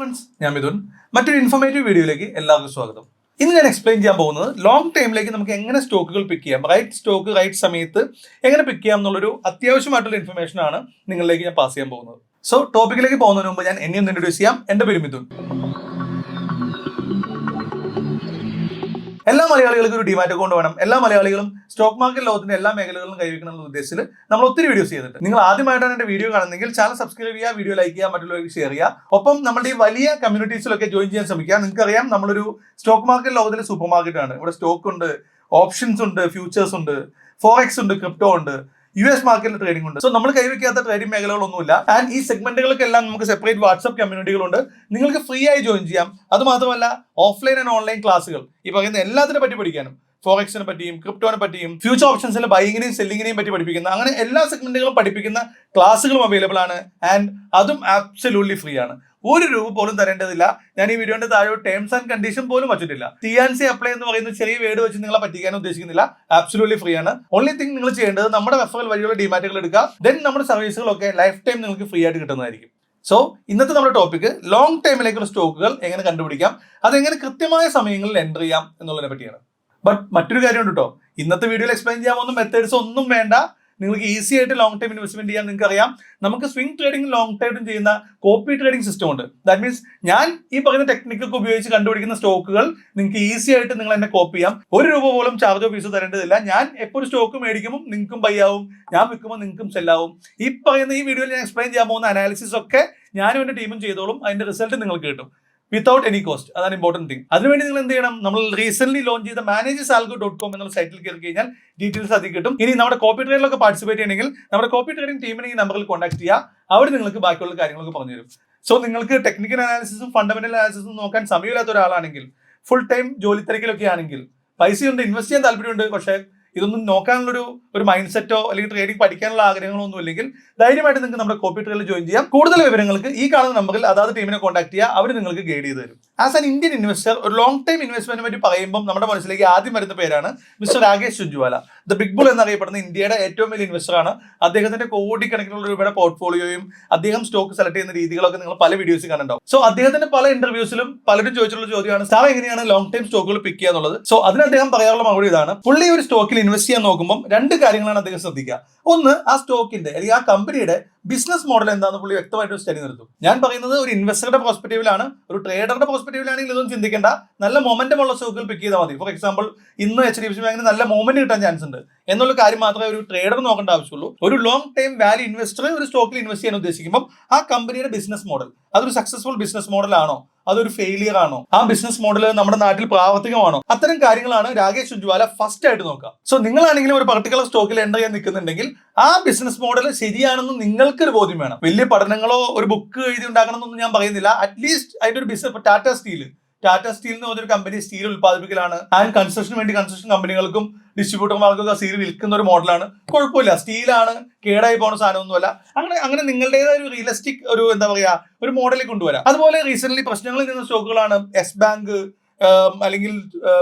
Friends, ഞാൻ മിഥുൻ. മറ്റൊരു informative വീഡിയോയിലേക്ക് എല്ലാവർക്കും സ്വാഗതം. ഇന്ന് ഞാൻ എക്സ്പ്ലെയിൻ ചെയ്യാൻ പോകുന്നത് ലോങ് ടൈമിലേക്ക് നമുക്ക് എങ്ങനെ സ്റ്റോക്കുകൾ പിക്ക് ചെയ്യാം, റൈറ്റ് സ്റ്റോക്ക് റൈറ്റ് സമയത്ത് എങ്ങനെ പിക്ക് ചെയ്യാം എന്നുള്ളൊരു അത്യാവശ്യമായിട്ടുള്ള ഇൻഫർമേഷൻ ആണ് നിങ്ങളിലേക്ക് ഞാൻ പാസ് ചെയ്യാൻ പോകുന്നത്. സോ ടോപ്പിക്കിലേക്ക് പോകുന്നതിന് മുമ്പ് ഞാൻ എന്നെ ഒന്ന് ഇൻട്രൊഡ്യൂസ് ചെയ്യാം. എൻ്റെ പേര് മിഥുൻ. എല്ലാ മലയാളികൾക്കും ഒരു ഡിമാറ്റ് അക്കൗണ്ട് വേണം. എല്ലാ മലയാളികളും സ്റ്റോക്ക് മാർക്കറ്റ് ലോകത്തിന്റെ എല്ലാ മേഖലകളിലും കൈവയ്ക്കണം എന്ന ഉദ്ദേശത്തിൽ നമ്മൾ ഒത്തിരി വീഡിയോസ് ചെയ്തിട്ടുണ്ട്. നിങ്ങൾ ആദ്യമായിട്ടാണ് എന്റെ വീഡിയോ കാണുന്നെങ്കിൽ ചാനൽ സബ്സ്ക്രൈബ് ചെയ്യുക, വീഡിയോ ലൈക്ക് ചെയ്യുക, മറ്റുള്ളവർക്ക് ഷെയർ ചെയ്യുക. ഒപ്പം നമ്മുടെ ഈ വലിയ കമ്മ്യൂണിറ്റീസിലൊക്കെ ജോയിൻ ചെയ്യാൻ ശ്രമിക്കുക. നിങ്ങൾക്കറിയാം, നമ്മളൊരു സ്റ്റോക്ക് മാർക്കറ്റ് ലോകത്തിലെ സൂപ്പർ മാർക്കറ്റ് ആണ്. ഇവിടെ സ്റ്റോക്ക് ഉണ്ട്, ഓപ്ഷൻസ് ഉണ്ട്, ഫ്യൂച്ചേഴ്സ് ഉണ്ട്, ഫോറക്സ് ഉണ്ട്, ക്രിപ്റ്റോ ഉണ്ട്, US മാർക്കറ്റിൽ ട്രേഡിംഗ് ഉണ്ട്. സോ നമ്മൾ കൈവയ്ക്കാത്ത ട്രേഡിംഗ് മേഖലകളൊന്നുമില്ല. ആൻഡ് ഈ സെഗ്മെന്റുകൾക്കെല്ലാം നമുക്ക് സെപ്പറേറ്റ് വാട്സ്ആപ്പ് കമ്മ്യൂണിറ്റികളുണ്ട്. നിങ്ങൾക്ക് ഫ്രീ ആയി ജോയിൻ ചെയ്യാം. അത് മാത്രമല്ല, ഓഫ്ലൈൻ ആൻഡ് ഓൺലൈൻ ക്ലാസ്സുകൾ ഈ പറയുന്ന എല്ലാത്തിനെ പറ്റി പഠിക്കാനും, ഫോറക്സിനെ പറ്റിയും ക്രിപ്റ്റോനെ പറ്റിയും ഫ്യൂച്ചർ ഓപ്ഷൻസിലെ ബൈങ്ങിനെയും സെല്ലിങ്ങിനെയും പറ്റി പഠിപ്പിക്കുന്ന അങ്ങനെ എല്ലാ സെഗ്മെന്റുകളും പഠിപ്പിക്കുന്ന ക്ലാസ്സുകളും അവൈലബിൾ ആണ്. ആൻഡ് അതും ആബ്സല്യൂട്ട്ലി ഫ്രീ ആണ്. ഒരു രൂപ പോലും തരേണ്ടതില്ല. ഞാൻ ഈ വീഡിയോന്റെ താഴെ ടേംസ് ആൻഡ് കണ്ടീഷൻ പോലും വച്ചിട്ടില്ല. TNC അപ്ലൈ എന്ന് പറയുന്ന ചെറിയ വേർഡ് വെച്ച് നിങ്ങളെ പറ്റിക്കാൻ ഉദ്ദേശിക്കുന്നില്ല. ആബ്സല്യൂട്ട്ലി ഫ്രീ ആണ്. ഓൺലി തിങ് നിങ്ങൾ ചെയ്യേണ്ടത് നമ്മുടെ റെഫറൽ വഴിയുള്ള ഡിമാറ്റുകൾ എടുക്കുക. ദെൻ നമ്മുടെ സർവീസുകളൊക്കെ ലൈഫ് ടൈം നിങ്ങൾക്ക് ഫ്രീ ആയിട്ട് കിട്ടുന്നതായിരിക്കും. സോ ഇന്നത്തെ നമ്മുടെ ടോപ്പിക് ലോങ് ടൈമിലേക്കുള്ള സ്റ്റോക്കുകൾ എങ്ങനെ കണ്ടുപിടിക്കാം, അതെങ്ങനെ കൃത്യമായ സമയങ്ങളിൽ എൻ്റർ ചെയ്യാം എന്നുള്ളതിനെ പറ്റിയാണ്. ബട്ട് മറ്റൊരു കാര്യമുണ്ട് കേട്ടോ. ഇന്നത്തെ വീഡിയോയിൽ എക്സ്പ്ലെയിൻ ചെയ്യാൻ പോകുന്ന മെത്തേഡ്സ് ഒന്നും വേണ്ട. നിങ്ങൾക്ക് ഈസി ആയിട്ട് ലോങ് ടൈം ഇൻവെസ്റ്റ്മെന്റ് ചെയ്യാൻ നിങ്ങൾക്ക് അറിയാം. നമുക്ക് സ്വിംഗ് ട്രേഡിംഗ് ലോങ് ടൈമും ചെയ്യുന്ന കോപ്പി ട്രേഡിംഗ് സിസ്റ്റം ഉണ്ട്. ദാറ്റ് മീൻസ് ഞാൻ ഈ പറയുന്ന ടെക്നിക്കൊക്കെ ഉപയോഗിച്ച് കണ്ടുപിടിക്കുന്ന സ്റ്റോക്കുകൾ നിങ്ങൾക്ക് ഈസി ആയിട്ട് നിങ്ങൾ എന്നെ കോപ്പി ചെയ്യാം. ഒരു രൂപ പോലും ചാർജോ ഫീസോ തരേണ്ടതില്ല. ഞാൻ എപ്പോൾ സ്റ്റോക്ക് മേടിക്കുമ്പോൾ നിങ്ങൾക്കും ബൈ ആവും, ഞാൻ വിൽക്കുമ്പോൾ നിങ്ങൾക്കും സെല്ലാവും. ഈ പറയുന്ന ഈ വീഡിയോയിൽ ഞാൻ എക്സ്പ്ലെയിൻ ചെയ്യാൻ പോകുന്ന അനാലിസിസ് ഒക്കെ ഞാനും എൻ്റെ ടീമും ചെയ്തോളും. അതിന്റെ റിസൾട്ട് നിങ്ങൾക്ക് കിട്ടും വിത്തൗട്ട് എനി കോസ്റ്റ്. അതാണ് ഇമ്പോർട്ടന്റ് തിങ്. അതിനുവേണ്ടി നിങ്ങൾ എന്ത് ചെയ്യണം? നമ്മൾ റീസെന്റ് ലോഞ്ച് ചെയ്ത managersalgo.com എന്നുള്ള സൈറ്റിൽ കയറി കഴിഞ്ഞാൽ ഡീറ്റെയിൽസ് അതിൽ കിട്ടും. ഇനി നമ്മുടെ കോപ്പി ട്രേഡിലൊക്കെ പാർട്ടിസിപ്പേറ്റ് ചെയ്യണമെങ്കിൽ നമ്മുടെ കോപ്പി ട്രേഡിംഗ് ടീമിനെ ഈ നമ്പറിൽ കോൺടാക്ട് ചെയ്യുക. അവർ നിങ്ങൾക്ക് ബാക്കിയുള്ള കാര്യങ്ങളൊക്കെ പറഞ്ഞു തരും. സോ നിങ്ങൾക്ക് ടെക്നിക്കൽ അനാലിസിസും ഫണ്ടമെന്റൽ അനാലിസിസും നോക്കാൻ സമയമില്ലാത്ത ഒരാളാണെങ്കിൽ, ഫുൾ ടൈം ജോലി തിരക്കിലൊക്കെ ആണെങ്കിൽ, പൈസയുണ്ട്, ഇൻവെസ്റ്റ് ചെയ്യാൻ താല്പര്യമുണ്ട്, പക്ഷേ ഇതൊന്നും നോക്കാനുള്ളൊരു മൈൻഡ് സെറ്റോ അല്ലെങ്കിൽ ട്രേഡിംഗ് പഠിക്കാനുള്ള ആഗ്രഹങ്ങളോ ഒന്നും ഇല്ലെങ്കിൽ ധൈര്യമായിട്ട് നിങ്ങൾക്ക് നമ്മുടെ കോപ്പി ട്രേഡിൽ ജോയിൻ ചെയ്യാം. കൂടുതൽ വിവരങ്ങൾക്ക് ഈ കാണുന്ന നമ്പറിൽ അതാത് ടീമിനെ കോൺടാക്ട് ചെയ്യുക. അവർ നിങ്ങൾക്ക് ഗൈഡ് ചെയ്ത് തരും. ആസ് ആൻ ഇന്ത്യൻ ഇൻവെസ്റ്റർ, ഒരു ലോങ് ടൈം ഇൻവെസ്റ്റ്മെന്റിനെ പറ്റി പറയുമ്പോൾ നമ്മുടെ മനസ്സിലേക്ക് ആദ്യം വരുന്ന പേരാണ് mister Rakesh Jhunjhunwala. The big bull എന്നറിയപ്പെടുന്ന ഇന്ത്യയുടെ ഏറ്റവും വലിയ ഇൻവെസ്റ്റർ ആണ്. അദ്ദേഹത്തിന്റെ കോടിക്കണക്കിനുള്ള രൂപയുടെ പോർട്ട്ഫോളിയോയും അദ്ദേഹം സ്റ്റോക്ക് സെലക്ട് ചെയ്യുന്ന രീതികളൊക്കെ നിങ്ങൾ പല വീഡിയോസിൽ കണ്ടിട്ടുണ്ടാവും. സോ അദ്ദേഹത്തിന്റെ പല ഇന്റർവ്യൂസിലും പലരും ചോദിച്ചിട്ടുള്ള ചോദ്യമാണ്, സാർ എങ്ങനെയാണ് ലോങ് ടൈം സ്റ്റോക്കുകൾ പിക്ക് ചെയ്യുക എന്നുള്ളത്. സോ അതിന് അദ്ദേഹം പറയാനുള്ള മറുപടി ഇതാണ്. പുള്ളി ഒരു സ്റ്റോക്കിൽ ഇൻവെസ്റ്റ് ചെയ്യാൻ നോക്കുമ്പോൾ രണ്ട് കാര്യങ്ങളാണ് അദ്ദേഹം ശ്രദ്ധിക്കുക. ഒന്ന്, ആ സ്റ്റോക്കിന്റെ അല്ലെങ്കിൽ ആ കമ്പനിയുടെ ബിസിനസ് മോഡൽ എന്താണെന്ന് പുള്ളി വ്യക്തമായിട്ട് സ്റ്റഡി നടത്തും. ഞാൻ പറയുന്നത് ഒരു ഇൻവെസ്റ്ററുടെ പെർസ്പെക്റ്റീവിലാണ്. ഒരു ട്രേഡറുടെ പെർസ്പെക്റ്റീവിലാണെങ്കിൽ ഇതൊന്നും ചിന്തിക്കേണ്ട. നല്ല മൊമെന്റം ഉള്ള സ്റ്റോക്കുകൾ പിക്ക് ചെയ്താൽ മതി. ഫോർ എക്സാമ്പിൾ, ഇന്ന് HDFC ബാങ്കിന് നല്ല മൂവ്മെന്റ് കിട്ടാൻ ചാൻസ് ഉണ്ട് എന്നുള്ള കാര്യം മാത്രമേ ഒരു ട്രേഡർ നോക്കേണ്ട ആവശ്യമുള്ളൂ. ഒരു ലോങ് ടൈം വാല്യൂ ഇൻവെസ്റ്റർ ഒരു സ്റ്റോക്കിൽ ഇൻവെസ്റ്റ് ചെയ്യാൻ ഉദ്ദേശിക്കുമ്പോൾ ആ കമ്പനിയുടെ ബിസിനസ് മോഡൽ അതൊരു സക്സസ്ഫുൾ ബിസിനസ് മോഡൽ ആണോ, അതൊരു ഫെയിലിയർ ആണോ, ആ ബിസിനസ് മോഡൽ നമ്മുടെ നാട്ടിൽ പ്രാവർത്തികമാണോ, അത്തരം കാര്യങ്ങളാണ് രാകേഷ് ജുഞ്ജുവാല ഫസ്റ്റ് ആയിട്ട് നോക്കുക. സോ നിങ്ങളാണെങ്കിലും ഒരു പർട്ടിക്കുലർ സ്റ്റോക്കിൽ എൻ്റർ ചെയ്യാൻ നിൽക്കുന്നുണ്ടെങ്കിൽ ആ ബിസിനസ് മോഡൽ ശരിയാണെന്ന് നിങ്ങൾക്കൊരു ബോധ്യം വേണം. വലിയ പഠനങ്ങളോ ഒരു ബുക്ക് എഴുതി ഉണ്ടാക്കണമെന്നൊന്നും ഞാൻ പറയുന്നില്ല. അറ്റ്ലീസ്റ്റ് അതിന്റെ ഒരു ബിസിനസ്, ടാറ്റ സ്റ്റീൽ എന്ന് പറഞ്ഞൊരു കമ്പനി സ്റ്റീൽ ഉത്പാദിപ്പിക്കലാണ്. ആൻഡ് കൺസ്ട്രക്ഷന് വേണ്ടി കൺസ്ട്രക്ഷൻ കമ്പനികൾക്കും ഡിസ്ട്രിബ്യൂട്ടർമാർക്കൊക്കെ സ്റ്റീൽ വിൽക്കുന്ന ഒരു മോഡലാണ്. കുഴപ്പമില്ല, സ്റ്റീലാണ്, കേടായി പോകുന്ന സാധനമൊന്നുമല്ല. അങ്ങനെ നിങ്ങളുടേതായ ഒരു റിയലിസ്റ്റിക് ഒരു മോഡലിൽ കൊണ്ടുവരാം. അതുപോലെ റീസെന്റ് പ്രശ്നങ്ങളിൽ നിന്ന സ്റ്റോക്കുകളാണ് യെസ് ബാങ്ക് അല്ലെങ്കിൽ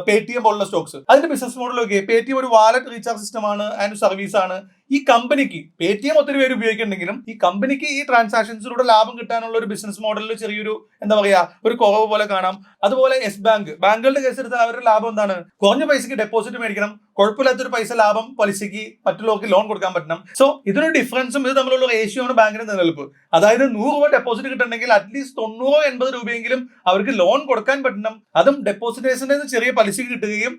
പേടിഎം പോലുള്ള സ്റ്റോക്സ്. അതിന്റെ ബിസിനസ് മോഡലൊക്കെ, പേടിഎം ഒരു വാലറ്റ് റീചാർജ് സിസ്റ്റം ആണ് ആൻഡ് സർവീസ് ആണ്. ഈ കമ്പനിക്ക് പേടിഎം ഒത്തിരി പേര് ഉപയോഗിക്കുന്നുണ്ടെങ്കിലും ഈ കമ്പനിക്ക് ഈ ട്രാൻസാക്ഷൻസിലൂടെ ലാഭം കിട്ടാനുള്ള ഒരു ബിസിനസ് മോഡലിൽ ചെറിയൊരു ഒരു കുറവ് പോലെ കാണാം. അതുപോലെ യെസ് ബാങ്കുകളുടെ കേസ് എടുത്താൽ അവരുടെ ലാഭം എന്താണ്? കുറഞ്ഞ പൈസക്ക് ഡെപ്പോസിറ്റ് മേടിക്കണം, കുഴപ്പമില്ലാത്തൊരു പൈസ ലാഭം പലിശയ്ക്ക് മറ്റുള്ളവർക്ക് ലോൺ കൊടുക്കാൻ പറ്റണം. സോ ഇതിനൊരു ഡിഫറൻസും ഇത് തമ്മിലുള്ള റേഷ്യോ ആണ് ബാങ്കിന്റെ നിലനിൽപ്പ്. അതായത് 100 രൂപ ഡെപ്പോസിറ്റ് കിട്ടണമെങ്കിൽ അറ്റ്ലീസ്റ്റ് 90-80 രൂപയെങ്കിലും അവർക്ക് ലോൺ കൊടുക്കാൻ പറ്റണം. അതും ഡെപ്പോസിറ്റേഴ്സിന്റെ ചെറിയ പലിശയ്ക്ക് കിട്ടുകയും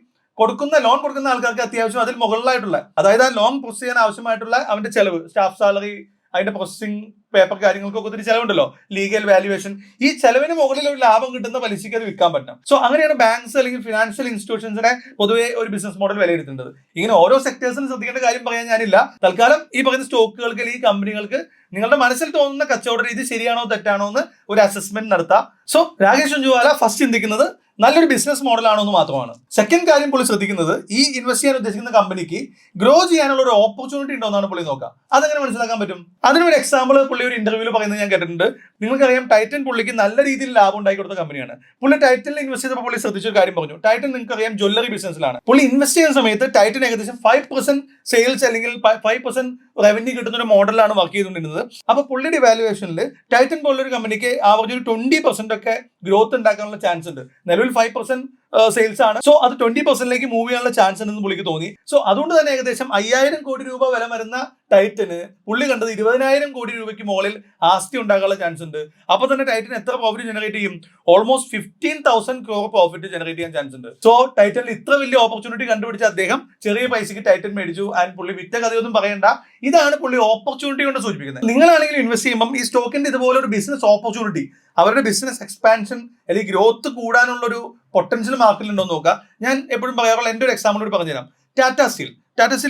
ലോൺ കൊടുക്കുന്ന ആൾക്കാർക്ക് അത്യാവശ്യം അതിൽ മുകളിലായിട്ടുള്ള, അതായത് ആ ലോൺ പ്രോസസ് ചെയ്യാൻ ആവശ്യമായിട്ടുള്ള അവന്റെ ചെലവ്, സ്റ്റാഫ് സാലറി, അതിന്റെ പ്രോസസിങ് പേപ്പർ കാര്യങ്ങൾക്കൊക്കെ ഒത്തിരി ചെലവുണ്ടല്ലോ, ലീഗൽ വാല്യുവേഷൻ, ഈ ചെലവിന് മുകളിൽ ഒരു ലാഭം കിട്ടുന്ന പലിശയ്ക്ക് അത് വിൽക്കാൻ പറ്റണം. സോ അങ്ങനെയാണ് ബാങ്ക്സ് അല്ലെങ്കിൽ ഫിനാൻഷ്യൽ ഇൻസ്റ്റിറ്റ്യൂഷൻസിനെ പൊതുവെ ഒരു ബിസിനസ് മോഡൽ വിലയിരുത്തേണ്ടത്. ഇങ്ങനെ ഓരോ സെക്ടേഴ്സിനും ശ്രദ്ധിക്കേണ്ട കാര്യം പറയാൻ ഞാനില്ല. തൽക്കാലം ഈ പറയുന്ന സ്റ്റോക്കുകൾക്ക് അല്ലെങ്കിൽ ഈ കമ്പനികൾക്ക് നിങ്ങളുടെ മനസ്സിൽ തോന്നുന്ന കച്ചവട രീതി ശരിയാണോ തെറ്റാണോ എന്ന് ഒരു അസസ്മെന്റ് നടത്താം. സോ രാകേഷ് ജുഞ്ജുവാല ഫസ്റ്റ് ചിന്തിക്കുന്നത് നല്ലൊരു ബിസിനസ് മോഡലാണോ എന്ന് മാത്രമാണ്. സെക്കൻഡ് കാര്യം പുള്ളി ശ്രദ്ധിക്കുന്നത് ഈ ഇൻവെസ്റ്റ് ചെയ്യാൻ ഉദ്ദേശിക്കുന്ന കമ്പനിക്ക് ഗ്രോ ചെയ്യാനുള്ള ഒരു ഓപ്പർച്യൂണിറ്റി ഉണ്ടോ എന്നാണ് പുള്ളി നോക്കുക. അതെങ്ങനെ മനസ്സിലാക്കാൻ പറ്റും? അതിനൊരു എക്സാമ്പിൾ പുള്ളി ഒരു ഇന്റർവ്യൂവിൽ പറയുന്നത് ഞാൻ കേട്ടിട്ടുണ്ട്. നിങ്ങൾക്കറിയാം, ടൈറ്റൻ പുള്ളിക്ക് നല്ല രീതിയിൽ ലാഭം ഉണ്ടാക്കി കൊടുത്ത കമ്പനിയാണ്. പുള്ളി ടൈറ്റനിൽ ഇൻവെസ്റ്റ് ചെയ്തപ്പോൾ പുള്ളി ശ്രദ്ധിച്ചൊരു കാര്യം പറഞ്ഞു. ടൈറ്റൻ നിങ്ങൾക്കറിയാം ജ്വല്ലറി ബിസിനസ്സിലാണ്. പുള്ളി ഇൻവെസ്റ്റ് ചെയ്യുന്ന സമയത്ത് ടൈറ്റൻ ഏകദേശം 5% സെയിൽസ് അല്ലെങ്കിൽ 5% റവന്യൂ കിട്ടുന്ന ഒരു മോഡലാണ് വർക്ക് ചെയ്തുകൊണ്ടിരുന്നത്. അപ്പൊ പുള്ളിയുടെ വാല്യുവേഷനിൽ ടൈറ്റൻ പോലൊരു കമ്പനിക്ക് ആവറേജ് ഒരു 20% ഒക്കെ ഗ്രോത്ത് ഉണ്ടാക്കാനുള്ള ചാൻസ് ഉണ്ട്. നിലവിൽ 5% സെയിൽസ് ആണ്. സോ അത് 20%ലേക്ക് മൂവ് ചെയ്യാനുള്ള ചാൻസ് ഉണ്ടെന്ന് പുള്ളിക്ക് തോന്നി. സോ അതുകൊണ്ട് തന്നെ ഏകദേശം 5000 കോടി രൂപ വില വരുന്ന ടൈറ്റന് പുള്ളി കണ്ടത് 20,000 കോടി രൂപയ്ക്ക് മുകളിൽ ആസ്തി ഉണ്ടാകാനുള്ള ചാൻസ് ഉണ്ട്. അപ്പൊ തന്നെ ടൈറ്റൻ എത്ര പ്രോഫിറ്റ് ജനറേറ്റ് ചെയ്യും? ഓൾമോസ്റ്റ് 15,000 crore പ്രോഫിറ്റ് ജനറേറ്റ് ചെയ്യാൻ ചാൻസ് ഉണ്ട്. സോ ടൈറ്റനിൽ ഇത്ര വലിയ ഓപ്പർച്യൂണിറ്റി കണ്ടുപിടിച്ച അദ്ദേഹം ചെറിയ പൈസക്ക് ടൈറ്റൻ മേടിച്ചു. ആൻഡ് പുള്ളി വിറ്റ കഥയൊന്നും പറയണ്ട. ഇതാണ് പുള്ളി ഓപ്പർച്യൂണിറ്റി കൊണ്ട് സൂചിപ്പിക്കുന്നത്. നിങ്ങളാണെങ്കിൽ ഇൻവെസ്റ്റ് ചെയ്യുമ്പോൾ ഈ സ്റ്റോക്കിന്റെ ഇതുപോലെ ഒരു ബിസിനസ് ഓപ്പർച്യൂണിറ്റി, അവരുടെ ബിസിനസ് എക്സ്പാൻഷൻ അല്ലെങ്കിൽ ഗ്രോത്ത് കൂടാനുള്ള ഒരു പൊട്ടൻഷ്യൽ മാർക്കറ്റിലുണ്ടോ എന്ന് നോക്കുക. ഞാൻ എപ്പോഴും പറയാറുള്ള എൻ്റെ ഒരു എക്സാമ്പിൾ പറഞ്ഞുതരാം. ടാറ്റ സ്റ്റീൽ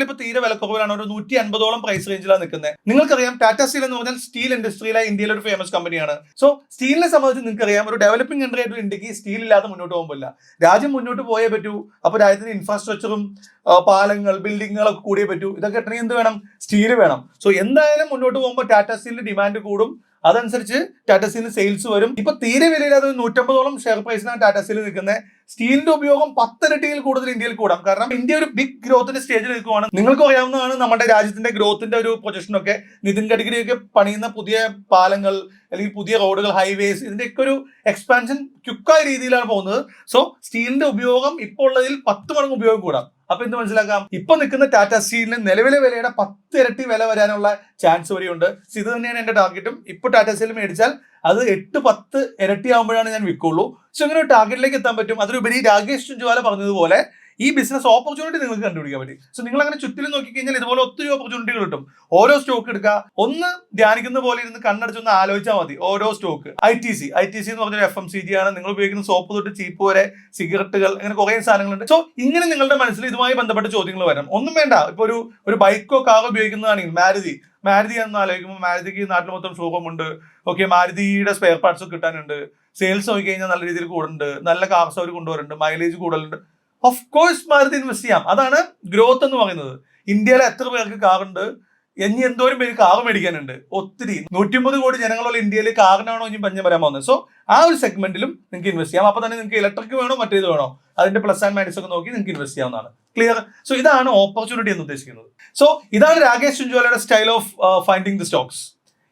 ഇപ്പൊ തീരെ വിലക്കുറവിലാണ്, ഒരു 150ഓളം പ്രൈസ് റേഞ്ചിലാണ് നിൽക്കുന്നത്. നിങ്ങൾക്കറിയാം ടാറ്റ സ്റ്റീൽ എന്ന് പറഞ്ഞാൽ സ്റ്റീൽ ഇൻഡസ്ട്രിയിലെ ഇന്ത്യയിലെ ഒരു ഫേമസ് കമ്പനിയാണ്. സോ സ്റ്റീലിനെ സംബന്ധിച്ച് നിങ്ങൾക്കറിയാം, ഒരു ഡെവലപ്പിംഗ് കൺട്രി ആയിട്ട് ഇന്ത്യക്ക് സ്റ്റീൽ ഇല്ലാതെ മുന്നോട്ട് പോകുമ്പോൾ രാജ്യം മുന്നോട്ട് പോയേ പറ്റൂ. അപ്പൊ രാജ്യത്തിന് ഇൻഫ്രാസ്ട്രക്ചറും പാലങ്ങൾ ബിൽഡിങ്ങുകളൊക്കെ കൂടിയേ പറ്റൂ. ഇതൊക്കെ കിട്ടണമെങ്കിൽ എന്ത് വേണം? സ്റ്റീൽ വേണം. സോ എന്തായാലും മുന്നോട്ട് പോകുമ്പോൾ ടാറ്റ സ്റ്റീലിന്റെ ഡിമാൻഡ് കൂടും, അതനുസരിച്ച് ടാറ്റ സ്റ്റീലിന് സെയിൽസ് വരും. ഇപ്പൊ തീരെ വിലയില്ലാതെ 150ഓളം ഷെയർ പ്രൈസിനാണ് ടാറ്റ സ്റ്റീൽ നിൽക്കുന്നത്. സ്റ്റീലിന്റെ ഉപയോഗം 10 ഇരട്ടിയിൽ കൂടുതൽ ഇന്ത്യയിൽ കൂടാം. കാരണം ഇന്ത്യ ഒരു ബിഗ് ഗ്രോത്തിന്റെ സ്റ്റേജിൽ നിൽക്കുവാണ്. നിങ്ങൾക്ക് അറിയാവുന്നതാണ് നമ്മുടെ രാജ്യത്തിന്റെ ഗ്രോത്തിന്റെ ഒരു പ്രൊജക്ഷനൊക്കെ. നിതിൻ ഗഡ്കരിയൊക്കെ പണിയുന്ന പുതിയ പാലങ്ങൾ അല്ലെങ്കിൽ പുതിയ റോഡുകൾ, ഹൈവേസ്, ഇതിന്റെയൊക്കെ ഒരു എക്സ്പാൻഷൻ ക്വിക്കായ രീതിയിലാണ് പോകുന്നത്. സോ സ്റ്റീലിന്റെ ഉപയോഗം ഇപ്പോൾ ഉള്ളതിൽ 10 മടങ്ങ് ഉപയോഗം കൂടാം. അപ്പൊ എന്ത് മനസ്സിലാക്കാം? ഇപ്പൊ നിൽക്കുന്ന ടാറ്റ സ്റ്റീലിന് നിലവിലെ വിലയുടെ 10 ഇരട്ടി വില വരാനുള്ള ചാൻസ് വരെയുണ്ട്. ഇത് തന്നെയാണ് എന്റെ ടാർഗറ്റും. ഇപ്പൊ ടാറ്റ സ്റ്റീൽ മേടിച്ചാൽ അത് 8-10 ഇരട്ടി ആകുമ്പോഴാണ് ഞാൻ വിൽക്കുള്ളൂ. സോ ഇങ്ങനെ ഒരു ടാർഗറ്റിലേക്ക് എത്താൻ പറ്റും. അതിലുപരി രാകേഷ് ചുഞ്ചുവാല പറഞ്ഞതുപോലെ ഈ ബിസിനസ് ഓപ്പർച്യൂണിറ്റി നിങ്ങൾക്ക് കണ്ടുപിടിക്കാൻ പറ്റും. സോ നിങ്ങൾ അങ്ങനെ ചുറ്റിലും നോക്കിക്കഴിഞ്ഞാൽ ഇതുപോലെ ഒത്തിരി ഓപ്പർച്യൂണിറ്റികൾ കിട്ടും. ഓരോ സ്റ്റോക്ക് എടുക്കുക, ഒന്ന് ധ്യാനിക്കുന്ന പോലെ ഇരുന്ന് കണ്ണടച്ചൊന്ന് ആലോചിച്ചാൽ മതി. ഓരോ സ്റ്റോക്ക് ITC എന്ന് പറഞ്ഞൊരു FMCG ആണ്. നിങ്ങൾ ഉപയോഗിക്കുന്ന സോപ്പ് തൊട്ട് ചീപ്പ് വരെ, സിഗരറ്റുകൾ, അങ്ങനെ കുറെ സാധനങ്ങളുണ്ട്. സോ ഇങ്ങനെ നിങ്ങളുടെ മനസ്സിൽ ഇതുമായി ബന്ധപ്പെട്ട ചോദ്യങ്ങൾ വരാം. ഒന്നും വേണ്ട, ഇപ്പൊ ഒരു ബൈക്കോ കാറോ ഉപയോഗിക്കുന്നതാണെങ്കിൽ മാരുതി എന്ന് ആലോചിക്കുമ്പോൾ മാരുതിക്ക് നാട്ടിൽ മൊത്തം ഷോറൂം ഉണ്ട്. ഓക്കെ, മാരുതിയുടെ സ്പെയർ പാർട്സ് ഒക്കെ കിട്ടാനുണ്ട്. സെയിൽസ് നോക്കി കഴിഞ്ഞാൽ നല്ല രീതിയിൽ കൂടുന്നുണ്ട്. നല്ല കാർസ് അവർ കൊണ്ടുവരുന്നുണ്ട്. മൈലേജ് കൂടുതലുണ്ട്. ഓഫ് കോഴ്സ് മാരുതി ഇൻവെസ്റ്റ് ചെയ്യാം. അതാണ് ഗ്രോത്ത് എന്ന് പറയുന്നത്. ഇന്ത്യയിലെ എത്ര പേർക്ക് കാറുണ്ട്? ഇനി എന്തോരം പേര് കാർ മേടിക്കാനുണ്ട്? ഒത്തിരി. 150 കോടി ജനങ്ങളുള്ള ഇന്ത്യയിൽ കാറിനാണോ ഇനി പഞ്ഞം വരാൻ പോകുന്നത്? സോ ആ ഒരു സെഗ്മെന്റിലും നിങ്ങൾക്ക് ഇൻവെസ്റ്റ് ചെയ്യാം. അപ്പൊ തന്നെ നിങ്ങൾക്ക് ഇലക്ട്രിക് വേണോ മറ്റേത് വേണോ, അതിന്റെ പ്ലസ് ആൻഡ് മൈനസ് ഒക്കെ നോക്കി നിങ്ങൾക്ക് ഇൻവെസ്റ്റ് ചെയ്യാവുന്നതാണ്. ക്ലിയർ? സോ ഇതാണ് ഓപ്പർച്യൂണിറ്റി എന്ന് ഉദ്ദേശിക്കുന്നത്. സോ ഇതാണ് രാകേഷ് ചുഞ്ചുവാലയുടെ style of finding the stocks.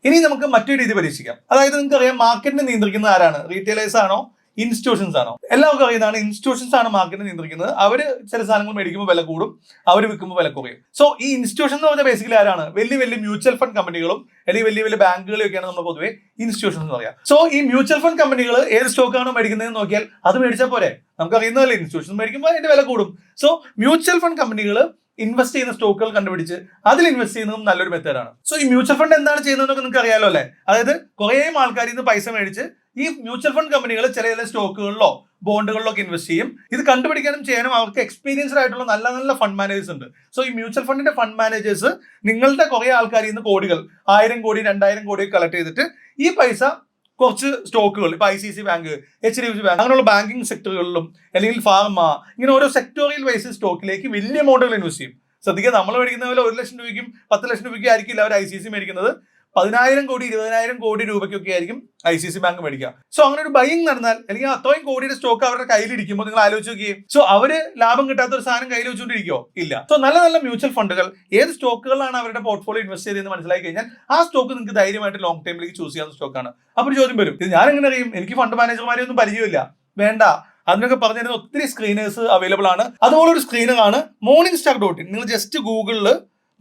ഇനി നമുക്ക് മറ്റൊരു രീതി പരീക്ഷിക്കാം. അതായത് നിങ്ങൾക്ക് അറിയാം, മാർക്കറ്റിനെ നിയന്ത്രിക്കുന്നത് ആരാണ്? റീറ്റെയിലേഴ്സ് ആണോ, ഇൻസ്റ്റിറ്റ്യൂഷൻസ് ആണോ? എല്ലാവർക്കും അറിയുന്നതാണ്, ഇൻസ്റ്റിറ്റ്യൂഷൻസ് ആണ് മാർക്കറ്റിനെ നിയന്ത്രിക്കുന്നത്. അവർ ചില സാധനങ്ങൾ മേടിക്കുമ്പോൾ വില കൂടും, അവർ വിൽക്കുമ്പോൾ വില കുറയും. സോ ഈ ഇൻസ്റ്റിറ്റ്യൂഷൻ എന്ന് പറഞ്ഞാൽ ബേസിക്കലി ആരാണ്? വലിയ വലിയ മ്യൂച്വൽ ഫണ്ട് കമ്പനികളും അല്ലെങ്കിൽ വലിയ വലിയ ബാങ്കുകളൊക്കെയാണ് നമ്മൾ പൊതുവെ ഇൻസ്റ്റിറ്റ്യൂഷൻസ് എന്ന് പറയാം. സോ ഈ മ്യൂച്വൽ ഫണ്ട് കമ്പനികൾ ഏത് സ്റ്റോക്കാണോ മേടിക്കുന്നതെന്ന് നോക്കിയാൽ അത് മേടിച്ചാൽ പോരെ? നമുക്ക് അറിയുന്നതല്ലേ, ഇൻസ്റ്റിറ്റ്യൂഷൻ മേടിക്കുമ്പോൾ അതിന്റെ വില കൂടും. സോ മ്യൂച്വൽ ഫണ്ട് കമ്പനികൾ ഇൻവെസ്റ്റ് ചെയ്യുന്ന സ്റ്റോക്കുകൾ കണ്ടുപിടിച്ച് അതിൽ ഇൻവെസ്റ്റ് ചെയ്യുന്നതും നല്ലൊരു മെത്തേഡാണ്. സോ ഈ മ്യൂച്വൽ ഫണ്ട് എന്താണ് ചെയ്യുന്നതെന്നൊക്കെ നിങ്ങൾക്ക് അറിയാലോ അല്ലേ? അതായത് കുറേ ആൾക്കാരിൽ നിന്ന് പൈസ മേടിച്ച് ഈ മ്യൂച്വൽ ഫണ്ട് കമ്പനികൾ ചില സ്റ്റോക്കുകളിലോ ബോണ്ടുകളിലോ ഒക്കെ ഇൻവെസ്റ്റ് ചെയ്യും. ഇത് കണ്ടുപിടിക്കാനും ചെയ്യാനും അവർക്ക് എക്സ്പീരിയൻസ്ഡ് ആയിട്ടുള്ള നല്ല നല്ല ഫണ്ട് മാനേജേഴ്സ് ഉണ്ട്. സോ ഈ മ്യൂച്വൽ ഫണ്ടിന്റെ ഫണ്ട് മാനേജേഴ്സ് നിങ്ങളുടെ കുറെ ആൾക്കാരിൽ നിന്ന് കോടികൾ, 1000 കോടി 2000 കോടി കളക്ട് ചെയ്തിട്ട് ഈ പൈസ കുറച്ച് സ്റ്റോക്കുകൾ, ഇപ്പൊ ICICI ബാങ്ക്, HDFC ബാങ്ക്, അങ്ങനെയുള്ള ബാങ്കിങ് സെക്ടറുകളിലും അല്ലെങ്കിൽ ഫാർമ, ഇങ്ങനെ ഓരോ സെക്ടോറിയൽ വൈസ് സ്റ്റോക്കിലേക്ക് വലിയ എമൗണ്ടുകൾ ഇൻവെസ്റ്റ് ചെയ്യും. ശ്രദ്ധിക്കുക, നമ്മൾ മേടിക്കുന്ന പോലെ 1 ലക്ഷം രൂപയ്ക്കും 10 ലക്ഷം രൂപയ്ക്കും ആയിരിക്കില്ല അവർ ICICI മേടിക്കുന്നത്. 10,000 കോടി 20,000 കോടി രൂപയ്ക്കൊക്കെ ആയിരിക്കും ICICI ബാങ്ക് മേടിക്കുക. സോ അങ്ങനെ ഒരു ബൈയിങ് നടന്നാൽ അല്ലെങ്കിൽ അത്രയും കോടിയുടെ സ്റ്റോക്ക് അവരുടെ കയ്യിലിരിക്കുമ്പോൾ നിങ്ങൾ ആലോചിച്ച് നോക്കിയേ, സോ അവര് ലാഭം കിട്ടാത്ത ഒരു സാധനം കയ്യിൽ വെച്ചുകൊണ്ടിരിക്കുമോ? ഇല്ല. സോ നല്ല നല്ല മ്യൂച്വൽ ഫണ്ടുകൾ ഏത് സ്റ്റോക്കുകളാണ് അവരുടെ പോർട്ട്ഫോളിയോ ഇൻവെസ്റ്റ് ചെയ്തതെന്ന് മനസ്സിലാക്കി കഴിഞ്ഞാൽ ആ സ്റ്റോക്ക് നിങ്ങൾക്ക് ധൈര്യമായിട്ട് ലോങ് ടൈമിലേക്ക് ചൂസ് ചെയ്യാവുന്ന സ്റ്റോക്കാണ്. അപ്പോൾ ഒരു ചോദ്യം വരും, ഇത് ഞാൻ എങ്ങനെ അറിയും? എനിക്ക് ഫണ്ട് മാനേജർമാരെ ഒന്നും പരിചയമില്ല. വേണ്ട, അതിനൊക്കെ പറഞ്ഞു തരുന്ന ഒത്തിരി സ്ക്രീനേഴ്സ് അവൈലബിൾ ആണ്. അതുപോലെ ഒരു സ്ക്രീനറാണ് morningstar.in. നിങ്ങൾ ജസ്റ്റ് ഗൂഗിളിൽ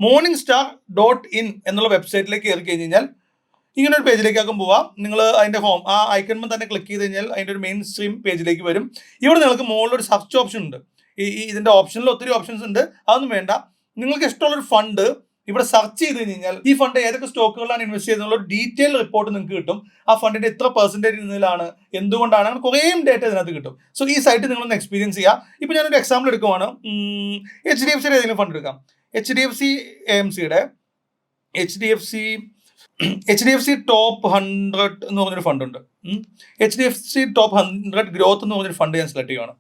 morningstar.in എന്നുള്ള വെബ്സൈറ്റിലേക്ക് കയറി കഴിഞ്ഞ് കഴിഞ്ഞാൽ ഇങ്ങനെ ഒരു പേജിലേക്കാക്കും പോവാം. നിങ്ങൾ അതിന്റെ ഹോം ആ ഐക്കൺമേൽ തന്നെ ക്ലിക്ക് ചെയ്ത് കഴിഞ്ഞാൽ അതിന്റെ ഒരു മെയിൻ സ്ട്രീം പേജിലേക്ക് വരും. ഇവിടെ നിങ്ങൾക്ക് മുകളിലൊരു സെർച്ച് ഓപ്ഷൻ ഉണ്ട്. ഇതിന്റെ ഓപ്ഷനിൽ ഒത്തിരി ഓപ്ഷൻസ് ഉണ്ട്. അതൊന്നും വേണ്ട, നിങ്ങൾക്ക് ഇഷ്ടമുള്ളൊരു ഫണ്ട് ഇവിടെ സെർച്ച് ചെയ്ത് കഴിഞ്ഞാൽ ഈ ഫണ്ട് ഏതൊക്കെ സ്റ്റോക്കുകളിലാണ് ഇൻവെസ്റ്റ് ചെയ്തെന്നുള്ള ഒരു ഡീറ്റെയിൽ റിപ്പോർട്ട് നിങ്ങൾക്ക് കിട്ടും. ആ ഫണ്ടിന്റെ എത്ര പെർസെന്റേജ് ഇന്നലാണ്, എന്തുകൊണ്ടാണ്, അങ്ങനെ കുറേ ഡേറ്റ ഇതിനകത്ത് കിട്ടും. സോ ഈ സൈറ്റ് നിങ്ങളൊന്ന് എക്സ്പീരിയൻസ് ചെയ്യുക. ഇപ്പൊ ഞാനൊരു എക്സാമ്പിൾ എടുക്കുവാണ്. HDFCയുടെ ഏതെങ്കിലും ഫണ്ട് എടുക്കാം. HDFC AMCയുടെ HDFC ടോപ്പ് 100 എന്ന് പറഞ്ഞൊരു ഫണ്ട് ഉണ്ട്. HDFC ടോപ്പ് 100 ഗ്രോത്ത് എന്ന് പറഞ്ഞൊരു ഫണ്ട് ഞാൻ സെലക്ട് ചെയ്യുകയാണ്.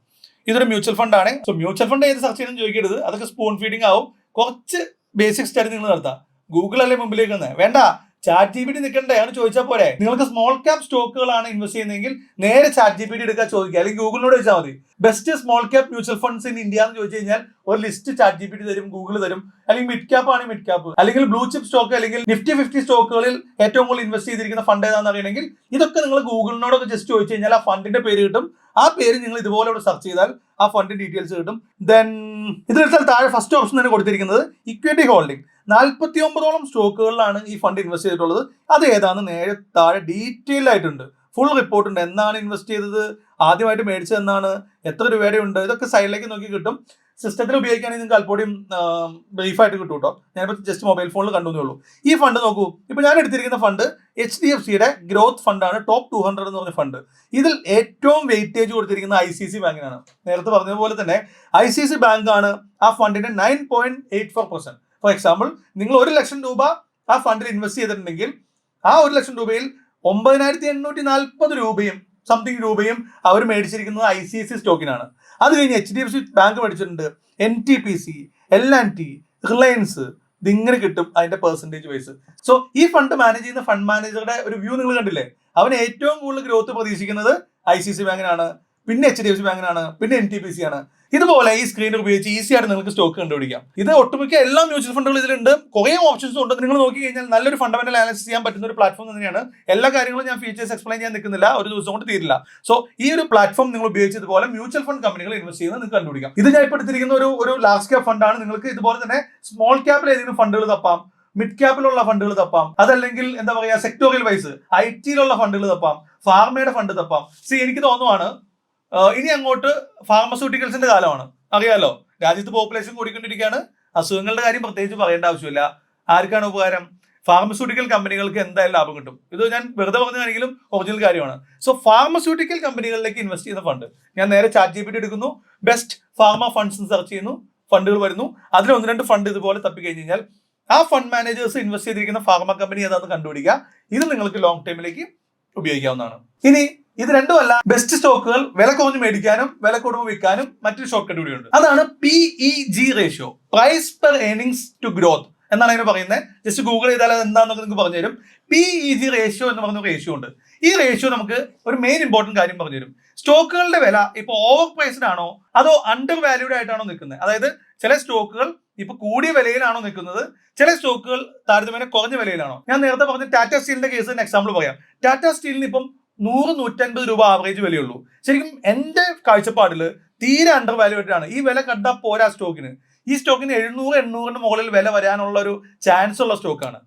ഇതൊരു മ്യൂച്വൽ ഫണ്ടാണ്. സോ മ്യൂച്വൽ ഫണ്ട് ഏത് സെർച്ച് ചെയ്യണമെന്ന് ചോദിക്കരുത്, അതൊക്കെ സ്പൂൺ ഫീഡിംഗ് ആവും. കുറച്ച് ബേസിക് സ്റ്റഡി നിങ്ങൾ നടത്താം. ഗൂഗിൾ അല്ലേ മുമ്പിലേക്ക് വന്നേ, വേണ്ട, ChatGPT നിൽക്കണ്ടേ ചോദിച്ചാൽ പോരെ. നിങ്ങൾക്ക് സ്മോൾ ക്യാപ് സ്റ്റോക്കുകളാണ് ഇൻവെസ്റ്റ് ചെയ്യുന്നതെങ്കിൽ നേരെ ChatGPT എടുക്കാൻ ചോദിക്കുക, അല്ലെങ്കിൽ ഗൂഗിളിനോട് ചോദിച്ചാൽ മതി. Best small cap mutual funds in India എന്ന് ചോദിച്ചു കഴിഞ്ഞാൽ ഒരു ലിസ്റ്റ് ChatGPT തരും, ഗൂഗിൾ തരും. അല്ലെങ്കിൽ മിഡ് ക്യാപ്പ് ആണ് മിഡ് ക്യാപ്പ്, അല്ലെങ്കിൽ ബ്ലൂ ചിപ്പ് സ്റ്റോക്ക്, അല്ലെങ്കിൽ Nifty 50 സ്റ്റോക്കുകളിൽ ഏറ്റവും കൂടുതൽ ഇൻവെസ്റ്റ് ചെയ്തിരിക്കുന്ന ഫണ്ട് ഏതാണെന്ന് അറിയണമെങ്കിൽ ഇതൊക്കെ നിങ്ങൾ ഗൂഗിളിനോടൊക്കെ ജസ്റ്റ് ചോദിച്ചു കഴിഞ്ഞാൽ ആ ഫണ്ടിന്റെ പേര് കിട്ടും. ആ പേര് നിങ്ങൾ ഇതുപോലെ ഇവിടെ സെർച്ച് ചെയ്താൽ ആ ഫണ്ടിന്റെ ഡീറ്റെയിൽസ് കിട്ടും. ദെൻ ഇതിലെടുത്താൽ താഴെ ഫസ്റ്റ് ഓപ്ഷൻ തന്നെ കൊടുത്തിരിക്കുന്നത് ഇക്വിറ്റി ഹോൾഡിംഗ്. 49ഓളം സ്റ്റോക്കുകളിലാണ് ഈ ഫണ്ട് ഇൻവെസ്റ്റ് ചെയ്തിട്ടുള്ളത്. അത് ഏതാണെന്ന് നേരെ താഴെ ഡീറ്റെയിൽ ആയിട്ടുണ്ട്, ഫുൾ റിപ്പോർട്ട് ഉണ്ട്. എന്നാണ് ഇൻവെസ്റ്റ് ചെയ്തത്, ആദ്യമായിട്ട് മേടിച്ചത് എന്നാണ്, എത്ര രൂപയുടെ ഉണ്ട്, ഇതൊക്കെ സൈഡിലേക്ക് നോക്കി കിട്ടും. സിസ്റ്റത്തിൽ ഉപയോഗിക്കുകയാണെങ്കിൽ നിങ്ങൾക്ക് അല്പം ബ്രീഫായിട്ട് കിട്ടും കേട്ടോ. ഞാനിപ്പോൾ ജസ്റ്റ് മൊബൈൽ ഫോണിൽ കണ്ടുവന്നേ ഉള്ളൂ. ഈ ഫണ്ട് നോക്കൂ, ഇപ്പോൾ ഞാൻ എടുത്തിരിക്കുന്ന ഫണ്ട് HDFCയുടെ ഗ്രോത്ത് ഫണ്ടാണ്, ടോപ്പ് 200 എന്ന് പറഞ്ഞ ഫണ്ട്. ഇതിൽ ഏറ്റവും വെയിറ്റേജ് കൊടുത്തിരിക്കുന്ന ICICI ബാങ്കിനാണ്. നേരത്തെ പറഞ്ഞതുപോലെ തന്നെ ICICI ബാങ്കാണ് ആ ഫണ്ടിന്റെ 9.84%. ഫോർ എക്സാമ്പിൾ, നിങ്ങൾ 1 ലക്ഷം രൂപ ആ ഫണ്ടിൽ ഇൻവെസ്റ്റ് ചെയ്തിട്ടുണ്ടെങ്കിൽ ആ 1 ലക്ഷം രൂപയിൽ 9,840 രൂപയും സംതിങ് രൂപയും അവർ മേടിച്ചിരിക്കുന്നത് ICICI സ്റ്റോക്കിനാണ്. അത് കഴിഞ്ഞ് HDFC ബാങ്ക് മേടിച്ചിട്ടുണ്ട്, NTPC, L&T, റിലയൻസ്. ഇതിങ്ങനെ കിട്ടും അതിന്റെ പെർസെന്റേജ് വൈസ്. സോ ഈ ഫണ്ട് മാനേജ് ചെയ്യുന്ന ഫണ്ട് മാനേജറുടെ ഒരു വ്യൂ നിങ്ങൾ കണ്ടില്ലേ. അവൻ ഏറ്റവും കൂടുതൽ ഗ്രോത്ത് പ്രതീക്ഷിക്കുന്നത് ICICI ബാങ്കിനാണ്, പിന്നെ HDFC ബാങ്കിനാണ്, പിന്നെ NTPC ആണ്. ഇതുപോലെ ഈ സ്ക്രീനർ ഉപയോഗിച്ച് ഈസി ആയിട്ട് നിങ്ങൾക്ക് സ്റ്റോക്ക് കണ്ടുപിടിക്കാം. ഇത് ഒട്ടുമിക്ക എല്ലാ മ്യൂച്വൽ ഫണ്ടുകളും ഇതിലുണ്ട്, കുറേ ഓപ്ഷൻസും ഉണ്ട്. നിങ്ങൾ നോക്കി കഴിഞ്ഞാൽ നല്ലൊരു ഫണ്ടമെന്റൽ അനാലിസിസ് ചെയ്യാൻ പറ്റുന്ന ഒരു പ്ലാറ്റ്ഫോം തന്നെയാണ്. എല്ലാ കാര്യങ്ങളും ഞാൻ ഫീച്ചേഴ്സ് എക്സ്പ്ലെയിൻ ചെയ്യാൻ നിൽക്കുന്നില്ല, ഒരു ദിവസം കൊണ്ട് തീരില്ല. സോ ഈ ഒരു പ്ലാറ്റ്ഫോം നിങ്ങൾ ഉപയോഗിച്ച് ഇതുപോലെ മ്യൂച്വൽ ഫണ്ട് കമ്പനികൾ ഇൻവെസ്റ്റ് ചെയ്യുന്നത് നിങ്ങൾക്ക് കണ്ടുപിടിക്കാം. ഇത് ഞാൻ ഇപ്പോൾ എടുത്തിരിക്കുന്ന ഒരു ലാർജ് ക്യാപ് ഫണ്ടാണ്. നിങ്ങൾക്ക് ഇതുപോലെ തന്നെ സ്മോൾ ക്യാപ്പിൽ ഏതെങ്കിലും ഫണ്ടുകൾ തപ്പാം, മിഡ് ക്യാപ്പിലുള്ള ഫണ്ടുകൾ തപ്പാം, അതല്ലെങ്കിൽ എന്താ പറയുക സെക്ടോറിയൽ വൈസ് IT-യിലുള്ള ഫണ്ടുകൾ തപ്പാം, ഫാർമയുടെ ഫണ്ട് തപ്പാം. എനിക്ക് തോന്നുവാണ് ഇനി അങ്ങോട്ട് ഫാർമസ്യൂട്ടിക്കൽസിന്റെ കാലമാണ്. അറിയാലോ, രാജ്യത്ത് പോപ്പുലേഷൻ കൂടിക്കൊണ്ടിരിക്കുകയാണ്. അസുഖങ്ങളുടെ കാര്യം പ്രത്യേകിച്ച് പറയേണ്ട ആവശ്യമില്ല. ആർക്കാണ് ഉപകാരം? ഫാർമസ്യൂട്ടിക്കൽ കമ്പനികൾക്ക് എന്തായാലും ലാഭം കിട്ടും. ഇത് ഞാൻ വെറുതെ പറഞ്ഞാണെങ്കിലും ഒറിജിനൽ കാര്യമാണ്. സോ ഫാർമസ്യൂട്ടിക്കൽ കമ്പനികളിലേക്ക് ഇൻവെസ്റ്റ് ചെയ്യുന്ന ഫണ്ട് ഞാൻ നേരെ ChatGPT എടുക്കുന്നു, ബെസ്റ്റ് ഫാർമ ഫണ്ട്സ് സെർച്ച് ചെയ്യുന്നു, ഫണ്ടുകൾ വരുന്നു. അതിൽ 1-2 ഫണ്ട് ഇതുപോലെ തപ്പി കഴിഞ്ഞ് കഴിഞ്ഞാൽ ആ ഫണ്ട് മാനേജേഴ്സ് ഇൻവെസ്റ്റ് ചെയ്തിരിക്കുന്ന ഫാർമ കമ്പനി ഏതാണെന്ന് കണ്ടുപിടിക്കുക. ഇത് നിങ്ങൾക്ക് ലോങ് ടൈമിലേക്ക് ഉപയോഗിക്കാവുന്നതാണ്. ഇനി ഇത് രണ്ടുമല്ല, ബെസ്റ്റ് സ്റ്റോക്കുകൾ വില കുറഞ്ഞ് മേടിക്കാനും വില കുറവ് വിൽക്കാനും മറ്റൊരു ഷോർട്ട് കട്ട് കൂടിയുണ്ട്. അതാണ് PEG ratio, price per earnings to growth എന്നാണ് അതിന് പറയുന്നത്. ജസ്റ്റ് ഗൂഗിൾ ചെയ്താൽ അത് എന്താണെന്നൊക്കെ നിങ്ങൾക്ക് പറഞ്ഞുതരും. PEG റേഷ്യോ എന്ന് പറഞ്ഞ റേഷ്യോ ഉണ്ട്. ഈ റേഷ്യോ നമുക്ക് ഒരു മെയിൻ ഇമ്പോർട്ടന്റ് കാര്യം പറഞ്ഞുതരും. സ്റ്റോക്കുകളുടെ വില ഇപ്പൊ ഓവർ പ്രൈസ്ഡ് ആണോ അതോ അണ്ടർ വാല്യൂഡ് ആയിട്ടാണോ നിൽക്കുന്നത്? അതായത് ചില സ്റ്റോക്കുകൾ ഇപ്പൊ കൂടിയ വിലയിലാണോ നിൽക്കുന്നത്, ചില സ്റ്റോക്കുകൾ താരതമ്യേന കുറഞ്ഞ വിലയിലാണോ? ഞാൻ നേരത്തെ പറഞ്ഞ ടാറ്റ സ്റ്റീലിന്റെ കേസ് എക്സാമ്പിൾ പറയാം. ടാറ്റ സ്റ്റീലിന് ഇപ്പം 100-150 രൂപ ആവറേജ് വിലയുള്ളൂ. ശരിക്കും എന്റെ കാഴ്ചപ്പാടിൽ തീരെ അണ്ടർ വാല്യൂഡ് ആണ്. ഈ വില കണ്ടാൽ പോരാ സ്റ്റോക്കിന്. ഈ സ്റ്റോക്കിന് 700-800 മുകളിൽ വില വരാനുള്ള ഒരു ചാൻസ് ഉള്ള സ്റ്റോക്കാണ്.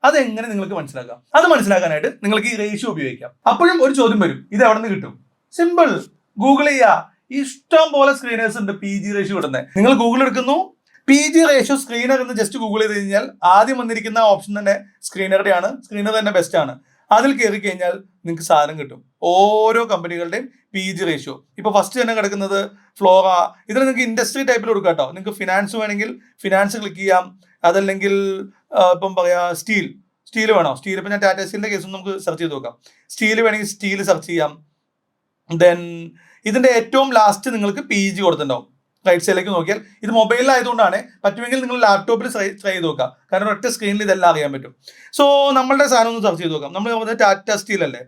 അതെങ്ങനെ നിങ്ങൾക്ക് മനസ്സിലാക്കാം? അത് മനസ്സിലാക്കാനായിട്ട് നിങ്ങൾക്ക് ഈ റേഷ്യോ ഉപയോഗിക്കാം. അപ്പോഴും ഒരു ചോദ്യം വരും, ഇത് എവിടെ നിന്ന് കിട്ടും? സിമ്പിൾ, ഗൂഗിൾ ചെയ്യുക. ഇഷ്ടം പോലെ സ്ക്രീനേഴ്സ് ഉണ്ട് PG റേഷ്യോ ഇടുന്നത്. നിങ്ങൾ ഗൂഗിൾ എടുക്കുന്നു, PG റേഷ്യോ സ്ക്രീനർ എന്ന് ജസ്റ്റ് ഗൂഗിൾ ചെയ്ത് കഴിഞ്ഞാൽ ആദ്യം വന്നിരിക്കുന്ന ഓപ്ഷൻ തന്നെ സ്ക്രീനറുടെയാണ്. സ്ക്രീനർ തന്നെ ബെസ്റ്റ് ആണ്. അതിൽ കയറി കഴിഞ്ഞാൽ നിങ്ങൾക്ക് സാധനം കിട്ടും, ഓരോ കമ്പനികളുടെയും PG റേഷ്യോ. ഇപ്പൊ ഫസ്റ്റ് തന്നെ കിടക്കുന്നത് ഫ്ലോറ. ഇതിൽ നിങ്ങൾക്ക് ഇൻഡസ്ട്രി ടൈപ്പിൽ കൊടുക്കാം കേട്ടോ. നിങ്ങൾക്ക് ഫിനാൻസ് വേണമെങ്കിൽ ഫിനാൻസ് ക്ലിക്ക് ചെയ്യാം, അതല്ലെങ്കിൽ ഇപ്പം പറയാ സ്റ്റീൽ വേണോ? സ്റ്റീൽ ഇപ്പം ഞാൻ ടാറ്റ സ്റ്റീലിന്റെ കേസ് നമുക്ക് സെർച്ച് ചെയ്ത് നോക്കാം. സ്റ്റീൽ വേണമെങ്കിൽ സ്റ്റീൽ സെർച്ച് ചെയ്യാം. ദെൻ ഇതിന്റെ ഏറ്റവും ലാസ്റ്റ് നിങ്ങൾക്ക് PG കൊടുത്തിട്ടുണ്ടാവും. റൈറ്റ് സൈഡിലേക്ക് നോക്കിയാൽ, ഇത് മൊബൈലിലായതുകൊണ്ടാണ്, പറ്റുമെങ്കിൽ നിങ്ങൾ ലാപ്ടോപ്പിൽ ട്രൈ ചെയ്ത് നോക്കുക. കാരണം ഒറ്റ സ്ക്രീനിൽ ഇതെല്ലാം അറിയാൻ പറ്റും. സോ നമ്മളുടെ സാധനം ഒന്ന് സെർച്ച് ചെയ്ത് നോക്കാം. നമ്മൾ പറഞ്ഞത് ടാറ്റ സ്റ്റീൽ അല്ലേ.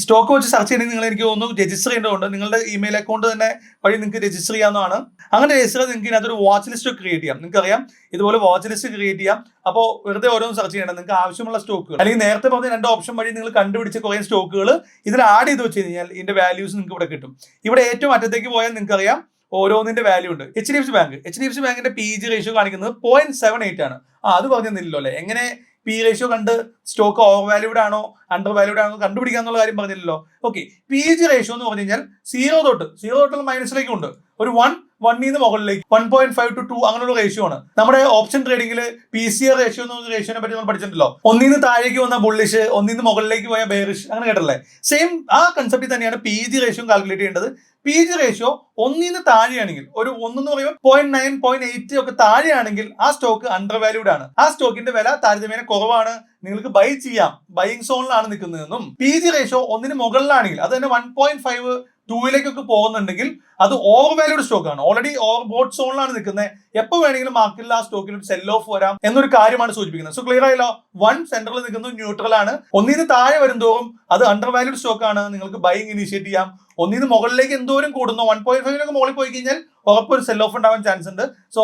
സ്റ്റോക്ക് വെച്ച് സെർച്ച് ചെയ്യണമെങ്കിൽ നിങ്ങൾ എനിക്ക് തോന്നുന്നു രജിസ്റ്റർ ചെയ്യേണ്ടതുണ്ട്. നിങ്ങളുടെ ഇമെയിൽ അക്കൗണ്ട് തന്നെ വഴി നിങ്ങൾക്ക് രജിസ്റ്റർ ചെയ്യാവുന്നതാണ്. അങ്ങനെ രജിസ്റ്റർ ചെയ്ത് നിങ്ങൾക്ക് ഇതിനകത്തൊരു വാച്ച് ലിസ്റ്റ് ക്രിയേറ്റ് ചെയ്യാം. നിങ്ങൾക്ക് അറിയാം ഇതുപോലെ വാച്ച് ലിസ്റ്റ് ക്രിയേറ്റ് ചെയ്യാം. അപ്പോൾ വെറുതെ ഓരോന്ന് സെർച്ച് ചെയ്യണം. നിങ്ങൾക്ക് ആവശ്യമുള്ള സ്റ്റോക്കുകൾ, അല്ലെങ്കിൽ നേരത്തെ പറഞ്ഞ 2 ഓപ്ഷൻ വഴി നിങ്ങൾ കണ്ടുപിടിച്ച കുറേ സ്റ്റോക്കുകൾ ഇതിൽ ആഡ് ചെയ്ത് വെച്ച് കഴിഞ്ഞാൽ ഇതിന്റെ വാല്യൂസ് നിങ്ങൾക്ക് ഇവിടെ കിട്ടും. ഇവിടെ ഏറ്റവും അറ്റത്തേക്ക് പോയാൽ നിങ്ങൾക്ക് അറിയാം ഓരോന്നിന്റെ വാല്യൂ ഉണ്ട്. HDFC ബാങ്കിന്റെ PG റേഷ്യോ കാണിക്കുന്നത് 0.78 ആണ്. അത് പറഞ്ഞില്ലല്ലോ അല്ലെ, എങ്ങനെ P റേഷ്യോ കണ്ട് സ്റ്റോക്ക് ഓവർ വാല്യൂഡ് ആണോ അണ്ടർ വാല്യൂഡ് ആണോ കണ്ടുപിടിക്കാന്നുള്ള കാര്യം പറഞ്ഞില്ലല്ലോ. ഓക്കെ, PG റേഷ്യോ എന്ന് പറഞ്ഞു കഴിഞ്ഞാൽ 0 തൊട്ടുള്ള മൈനസിലേക്കും ഉണ്ട്. ഒരു 1 മുകളിലേക്ക് 1.5 to 2 അങ്ങനെയുള്ള റേഷ്യോ ആണ്. നമ്മുടെ ഓപ്ഷൻ ട്രേഡിംഗിൽ PCR റേഷ്യോ എന്ന് പറഞ്ഞ റേഷ്യോനെ പറ്റി നമ്മൾ പഠിച്ചിട്ടുണ്ടല്ലോ. 1 താഴേക്ക് വന്ന ബുള്ളിഷ്, 1 മുകളിലേക്ക് പോയ ബെയറിഷ്, അങ്ങനെ കേട്ടല്ലേ. സെയിം ആ കൺസെപ്റ്റിൽ തന്നെയാണ് PG റേഷ്യോ കാൽക്കുലേറ്റ് ചെയ്യേണ്ടത്. PG റേഷ്യോ 1 താഴെയാണെങ്കിൽ, ഒരു 1 എന്ന് പറയുമ്പോൾ 0.9, 0.8 ഒക്കെ താഴെയാണെങ്കിൽ ആ സ്റ്റോക്ക് അണ്ടർ വാല്യൂഡ് ആണ്. ആ സ്റ്റോക്കിന്റെ വില താരതമ്യേന കുറവാണ്, നിങ്ങൾക്ക് ബൈ ചെയ്യാം, ബൈയിങ് സോണിലാണ് നിൽക്കുന്നതെന്നും. PG റേഷ്യോ 1 മുകളിലാണെങ്കിൽ, അത് തന്നെ 1.5 2-ലേക്കൊക്കെ പോകുന്നുണ്ടെങ്കിൽ അത് ഓവർ വാല്യൂഡ് സ്റ്റോക്ക് ആണ്. ഓൾറെഡി ഓവർ ബോട്ട് സോണിലാണ് നിൽക്കുന്നത്. എപ്പോൾ വേണമെങ്കിലും മാർക്കറ്റിൽ ആ സ്റ്റോക്കിൽ ഒരു സെൽ ഓഫ് വരാം എന്നൊരു കാര്യമാണ് സൂചിപ്പിക്കുന്നത്. സോ ക്ലിയർ ആയല്ലോ. 1 സെന്ററിൽ നിൽക്കുന്നത് ന്യൂട്രൽ ആണ്. ഒന്നിന് താഴെ വരുന്തോറും അത് അണ്ടർ വാല്യൂഡ് സ്റ്റോക്ക് ആണ്, നിങ്ങൾക്ക് ബൈങ് ഇനീഷ്യേറ്റ് ചെയ്യാം. ഒന്നിന് മുകളിലേക്ക് എന്തോരം കൂടുന്നു 1.5 മുകളിൽ പോയി കഴിഞ്ഞാൽ ഉറപ്പൊരു സെൽ ഓഫ് ഉണ്ടാവാൻ ചാൻസ് ഉണ്ട്. സോ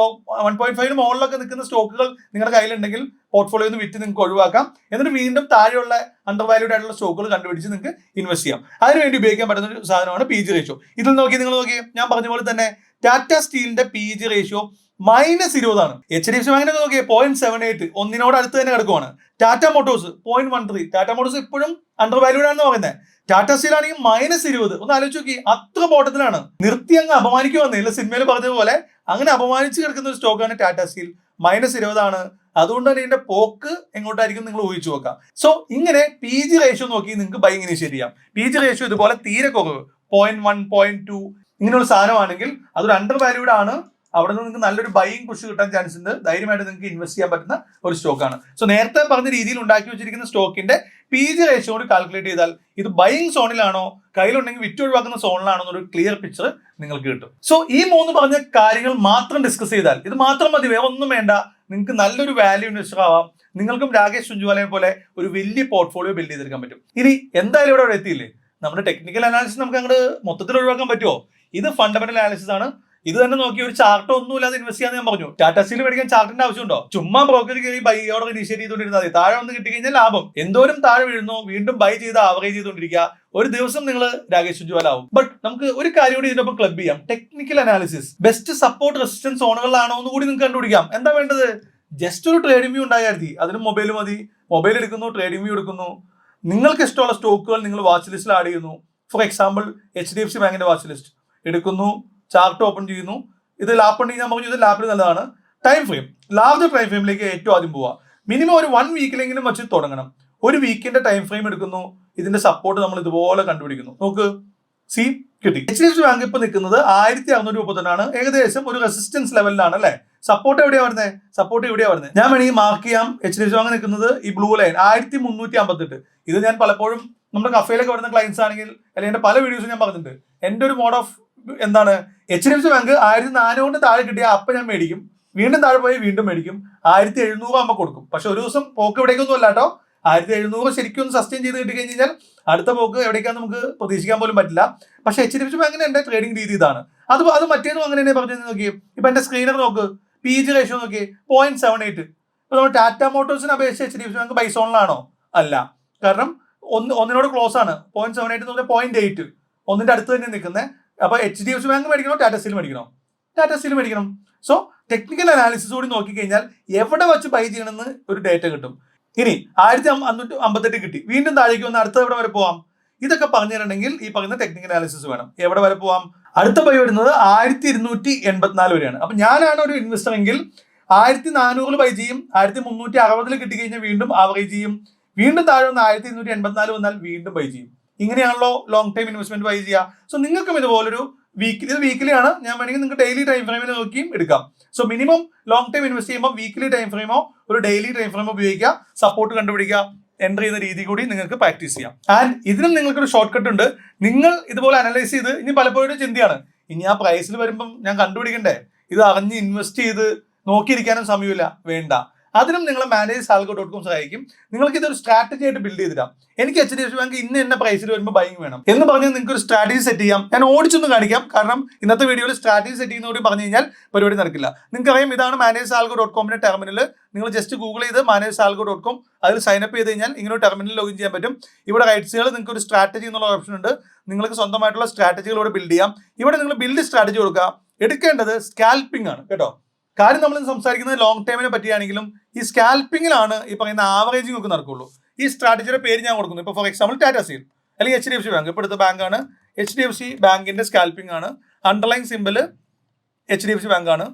1.5 മുകളിലൊക്കെ നിൽക്കുന്ന സ്റ്റോക്കുകൾ നിങ്ങളുടെ കയ്യിലുണ്ടെങ്കിൽ പോർട്ട്ഫോളിയോ വിറ്റ് നിങ്ങൾക്ക് ഒഴിവാക്കാം. എന്നിട്ട് വീണ്ടും താഴെയുള്ള അണ്ടർ വാല്യൂഡ് ആയിട്ടുള്ള സ്റ്റോക്കുകൾ കണ്ടുപിടിച്ച് നിങ്ങൾക്ക് ഇൻവെസ്റ്റ് ചെയ്യാം. അതിനുവേണ്ടി ഉപയോഗിക്കാൻ പറ്റുന്ന ഒരു സാധനമാണ് PG റേഷ്യോ. ഇതിൽ നിങ്ങൾ നോക്കി ഞാൻ പറഞ്ഞ പോലെ തന്നെ ടാറ്റ സ്റ്റീലിന്റെ PG റേഷ്യോ -20 ആണ്. HDFC ബാങ്കിന്റെ നോക്കിയേ 0.78, ഒന്നിനോട് അടുത്ത് തന്നെ കിടക്കുവാണ്. ടാറ്റ മോട്ടോഴ്സ് 0.13. ടാറ്റ മോട്ടോഴ്സ് ഇപ്പോഴും അണ്ടർ വാല്യൂഡ് ആണെന്ന് പറയുന്നത്. ടാറ്റ സ്റ്റീൽ ആണെങ്കിൽ -20. ഒന്ന് ആലോചിച്ച് നോക്കി, അത്ര ബോട്ടത്തിലാണ്. നിർത്തി അങ്ങ് അപമാനിക്കുവന്നില്ല, സിനിമയിൽ പറഞ്ഞതുപോലെ അങ്ങനെ അപമാനിച്ച് കിടക്കുന്ന ഒരു സ്റ്റോക്കാണ് ടാറ്റ സ്റ്റീൽ. -20 ആണ്. അതുകൊണ്ട് തന്നെ ഇതിന്റെ പോക്ക് എങ്ങോട്ടായിരിക്കും നിങ്ങൾ ഊഹിച്ചു നോക്കാം. സോ ഇങ്ങനെ PG റേഷ്യോ നോക്കി നിങ്ങൾക്ക് ബൈങ് ഇനീഷ്യേറ്റ് ചെയ്യാം. PG റേഷ്യോ ഇതുപോലെ തീരെ കുറവ് 0.1, 0.2 ഇങ്ങനെയുള്ള സാധനമാണെങ്കിൽ അതൊരു അണ്ടർ വാല്യൂഡ് ആണ്. അവിടെ നിന്ന് നിങ്ങൾക്ക് നല്ലൊരു ബൈയിങ് പുഷ് കിട്ടാൻ ചാൻസ് ഉണ്ട്. ധൈര്യമായിട്ട് നിങ്ങൾക്ക് ഇൻവെസ്റ്റ് ചെയ്യാൻ പറ്റുന്ന ഒരു സ്റ്റോക്കാണ്. സോ നേരത്തെ പറഞ്ഞ രീതിയിൽ ഉണ്ടാക്കി വെച്ചിരിക്കുന്ന സ്റ്റോക്കിന്റെ PG റേഷ്യോ കൂടി കാൽക്കുലേറ്റ് ചെയ്താൽ ഇത് ബൈയിങ് സോണിലാണോ കയ്യിലുണ്ടെങ്കിൽ വിറ്റ് ഒഴിവാക്കുന്ന സോണിലാണോ എന്നൊരു ക്ലിയർ പിക്ചർ നിങ്ങൾക്ക് കിട്ടും. സോ ഈ 3 പറഞ്ഞ കാര്യങ്ങൾ മാത്രം ഡിസ്കസ് ചെയ്താൽ ഇത് മാത്രം മതി, വേറെ ഒന്നും വേണ്ട. നിങ്ങൾക്ക് നല്ലൊരു വാല്യൂ ഇൻവെസ്റ്റർ ആവാം. നിങ്ങൾക്കും രാകേഷ് ചുഞ്ചുവാലയെ പോലെ ഒരു വലിയ പോർട്ട്ഫോളിയോ ബിൽഡ് ചെയ്തെടുക്കാൻ പറ്റും. ഇനി എന്തായാലും ഇവിടെ എത്തിയില്ലേ, നമ്മുടെ ടെക്നിക്കൽ അനാലിസിസ് നമുക്ക് അങ്ങോട്ട് മൊത്തത്തിൽ ഒഴിവാക്കാൻ പറ്റുമോ? ഇത് ഫണ്ടമെന്റൽ അനാലിസിസ് ആണ്. ഇത് തന്നെ നോക്കി ഒരു ചാർട്ടോ ഒന്നും ഇല്ലാതെ ഇൻവെസ്റ്റ് ചെയ്യാൻ ഞാൻ പറഞ്ഞു. ടാറ്റ സ്റ്റീൽ മേടിക്കാൻ ചാർട്ടിന്റെ ആവശ്യമുണ്ടോ? ചുമ്മാ ബ്രോക്കർ കയറി ബൈ ഓർഡർ ഇനീഷ്യേറ്റ് ചെയ്തുകൊണ്ടിരുന്നാൽ മതി. താഴെ വന്ന് കിട്ടിക്കഴിഞ്ഞാൽ ലാഭം. എന്തോരം താഴെ വീഴുന്നു വീണ്ടും ബൈ ചെയ്ത് ആവറേജ് ചെയ്തുകൊണ്ടിരിക്കുക. ഒരു ദിവസം നിങ്ങൾ രാകേഷ് ചുഞ്ചുവാലാവും. ബട്ട് നമുക്ക് ഒരു കാര്യം കൂടി ഇതിനൊപ്പം ക്ലബ് ചെയ്യാം. Technical analysis best support resistance സോണുകളിലാണോ എന്ന് കൂടി നിങ്ങൾക്ക് കണ്ടുപിടിക്കാം. എന്താ വേണ്ടത്? ജസ്റ്റ് ഒരു ട്രേഡിംഗ് വ്യൂ ഉണ്ടായാൽ മതി. അതിന് മൊബൈൽ മതി. മൊബൈൽ എടുക്കുന്നു, ട്രേഡിംഗ് വ്യൂ എടുക്കുന്നു. നിങ്ങൾക്ക് ഇഷ്ടമുള്ള സ്റ്റോക്കുകൾ നിങ്ങൾ വാച്ച് ലിസ്റ്റിൽ ആഡ് ചെയ്യുന്നു. ഫോർ എക്സാമ്പിൾ HDFC ബാങ്കിന്റെ വാച്ച് ലിസ്റ്റ് എടുക്കുന്നു, ചാർട്ട് ഓപ്പൺ ചെയ്യുന്നു. ഇത് ലാപ്പ് ഉണ്ടെങ്കിൽ ഞാൻ പറഞ്ഞു ഇത് ലാപ്പിൽ നല്ലതാണ്. ടൈം ഫ്രെയിം, ലാർജർ ടൈം ഫ്രെയിമിലേക്ക് ഏറ്റവും ആദ്യം പോവുക. മിനിമം ഒരു 1 വീക്കിലെങ്കിലും വെച്ച് തുടങ്ങണം. ഒരു വീക്കിന്റെ ടൈം ഫ്രെയിം എടുക്കുന്നു. ഇതിന്റെ സപ്പോർട്ട് നമ്മൾ ഇതുപോലെ കണ്ടുപിടിക്കുന്നു. നോക്ക്, സി കിട്ടി. HDFC ബാങ്ക് ഇപ്പൊ നിൽക്കുന്നത് 1632 ഏകദേശം ഒരു റെസിസ്റ്റൻസ് ലെവലിലാണ് അല്ലെ. സപ്പോർട്ട് എവിടെയാ വരുന്നത്? സപ്പോർട്ട് എവിടെയാ വരുന്നത്? ഞാൻ വേണമെങ്കിൽ മാർക്ക് ചെയ്യാം. HDFC ബാങ്ക് നിൽക്കുന്നത് ഈ ബ്ലൂ ലൈൻ 1358. ഇത് ഞാൻ പലപ്പോഴും നമ്മുടെ കഫേയിലൊക്കെ വരുന്ന ക്ലയൻസ് ആണെങ്കിൽ അല്ലെങ്കിൽ എന്റെ പല വീഡിയോസും ഞാൻ പറഞ്ഞിട്ടുണ്ട്. എന്റെ ഒരു മോഡ് ഓഫ് എന്താണ്, HDFC ബാങ്ക് 1400 താഴെ കിട്ടിയ അപ്പൊ ഞാൻ മേടിക്കും. വീണ്ടും താഴെ പോയി വീണ്ടും മേടിക്കും. 1700 ആകുമ്പോൾ കൊടുക്കും. പക്ഷെ ഒരു ദിവസം പോക്ക് എവിടേക്കൊന്നും അല്ല കേട്ടോ. 1700 ശരിക്കും ഒന്ന് സസ്റ്റെയിൻ ചെയ്ത് കിട്ടി കഴിഞ്ഞാൽ അടുത്ത പോക്ക് എവിടേക്കാന്ന് നമുക്ക് പ്രതീക്ഷിക്കാൻ പോലും പറ്റില്ല. പക്ഷെ HDFC ബാങ്കിന് എന്റെ ട്രേഡിംഗ് രീതി ഇതാണ്. അത് മറ്റേതും അങ്ങനെ തന്നെ പറഞ്ഞു നോക്കി. ഇപ്പൊ എന്റെ സ്ക്രീനർ നോക്ക്, PG റേഷ്യോ നോക്കി 0.78. ഇപ്പൊ നമ്മൾ ടാറ്റ മോട്ടോഴ്സിനെ അപേക്ഷിച്ച് HDFC ബാങ്ക് ബൈസോണിലാണോ? അല്ല. കാരണം ഒന്നിനോട് ക്ലോസ് ആണ്. 0.78 എന്ന് പറഞ്ഞാൽ 0.8 ഒന്നിന്റെ അടുത്ത് തന്നെ നിൽക്കുന്നത്. അപ്പൊ HDFC ബാങ്ക് മേടിക്കണോ ടാറ്റ സ്റ്റീൽ മേടിക്കണോ? ടാറ്റ സ്റ്റീൽ മേടിക്കണം. സോ ടെക്നിക്കൽ അനാലിസിസ് കൂടി നോക്കിക്കഴിഞ്ഞാൽ എവിടെ വെച്ച് ബൈ ചെയ്യണമെന്ന് ഒരു ഡേറ്റ കിട്ടും. ഇനി 1558 കിട്ടി, വീണ്ടും താഴേക്ക് വന്ന് അടുത്ത എവിടെ വരെ പോവാം? ഇതൊക്കെ പറഞ്ഞു തരണമെങ്കിൽ ഈ പറയുന്ന ടെക്നിക്കൽ അനാലിസിസ് വേണം. എവിടെ വരെ പോവാം? അടുത്ത ബൈ വരുന്നത് 1284 വരെയാണ്. അപ്പൊ ഞാനാണ് ഒരു ഇൻവെസ്റ്റർ എങ്കിൽ 1400 ബൈ ചെയ്യും. 1360 കിട്ടിക്കഴിഞ്ഞാൽ വീണ്ടും ആവറേജ് ചെയ്യും. വീണ്ടും താഴെ വന്ന് 1284 വന്നാൽ വീണ്ടും ബൈ ചെയ്യും. ഇങ്ങനെയാണല്ലോ ലോങ് ടൈം ഇൻവെസ്റ്റ്മെന്റ് ബൈ ചെയ്യുക. സോ നിങ്ങൾക്കും ഇതുപോലൊരു വീക്കിലി ആണ്. ഞാൻ വേണമെങ്കിൽ നിങ്ങൾക്ക് ഡെയിലി ടൈം ഫ്രെയിമിൽ നോക്കിയും എടുക്കാം. So minimum long time invest ചെയ്യുമ്പോൾ വീക്കിലി ടൈം ഫ്രെയിമോ ഒരു ഡെയിലി ടൈം ഫ്രെയിമോ ഉപയോഗിക്കുക. സപ്പോർട്ട് കണ്ടുപിടിക്കുക. എൻ്റർ ചെയ്യുന്ന രീതി കൂടി നിങ്ങൾക്ക് പ്രാക്ടീസ് ചെയ്യാം. ആൻഡ് ഇതിനും നിങ്ങൾക്കൊരു ഷോർട്ട് കട്ട് ഉണ്ട്. നിങ്ങൾ ഇതുപോലെ അനലൈസ് ചെയ്ത് ഇനി പലപ്പോഴും ചിന്തയാണ്, ഇനി ആ പ്രൈസിൽ വരുമ്പം ഞാൻ കണ്ടുപിടിക്കണ്ടേ? ഇത് അറിഞ്ഞ് ഇൻവെസ്റ്റ് ചെയ്ത് നോക്കിയിരിക്കാനും സമയമില്ല. വേണ്ട, അതിനും നിങ്ങളെ manage.salgo.com സഹായിക്കും. നിങ്ങൾക്ക് ഇതൊരു സ്ട്രാറ്റജി ആയിട്ട് ബിൽഡ് ചെയ്തിടാം. എനിക്ക് HDFC ബാങ്ക് ഇന്ന പ്രൈസിൽ വരുമ്പോൾ ബൈങ് വേണം എന്ന് പറഞ്ഞാൽ നിങ്ങൾക്ക് ഒരു സ്ട്രാറ്റജി സെറ്റ് ചെയ്യാം. ഞാൻ ഓടിച്ചൊന്ന് കാണിക്കാം. കാരണം ഇന്നത്തെ വീഡിയോയിൽ സ്ട്രാറ്റജി സെറ്റ് ചെയ്യുന്നതോടെ പറഞ്ഞു കഴിഞ്ഞാൽ പരിപാടി നടക്കില്ല. നിങ്ങൾക്കറിയാം, ഇതാണ് manage.salgo.com ടെർമിനൽ. നിങ്ങൾ ജസ്റ്റ് ഗൂഗിൾ ചെയ്ത് manage.salgo.com അതിൽ സൈനപ്പ് ചെയ്ത് കഴിഞ്ഞാൽ ഇങ്ങനെ ഒരു ടെർമിനൽ ലോഗിൻ ചെയ്യാൻ പറ്റും. ഇവിടെ റൈറ്റ്സുകൾ നിങ്ങൾക്ക് ഒരു സ്ട്രാറ്റജി എന്നുള്ള ഓപ്ഷൻ ഉണ്ട്. നിങ്ങൾക്ക് സ്വന്തമായിട്ടുള്ള സ്ട്രാറ്റജികൾ ഇവിടെ ബിൽഡ് ചെയ്യാം. ഇവിടെ നിങ്ങൾ ബിൽഡ് സ്ട്രാറ്റജി കൊടുക്കുക. എടുക്കേണ്ടത് സ്കാൽപ്പിംഗ് ആണ് കേട്ടോ. കാര്യം നമ്മൾ സംസാരിക്കുന്നത് ലോങ് ടൈമിനെ പറ്റിയാണെങ്കിലും ഈ സ്കാൽപ്പിങ്ങിലാണ് ഈ പറയുന്ന ആവറേജിംഗ് ഒക്കെ നടക്കുള്ളൂ. ഈ സ്ട്രാറ്റജിയുടെ പേര് ഞാൻ കൊടുക്കുന്നു. ഇപ്പോൾ ഫോർ എക്സാമ്പിൾ ടാറ്റ സ്റ്റീൽ അല്ലെങ്കിൽ HDFC ബാങ്ക്. ഇപ്പോൾ എടുത്ത ബാങ്കാണ് HDFC ബാങ്കിന്റെ സ്കാൽപ്പിംഗ് ആണ്. അണ്ടർലൈൻ സിമ്പിൾ HDFC ബാങ്കാണ്.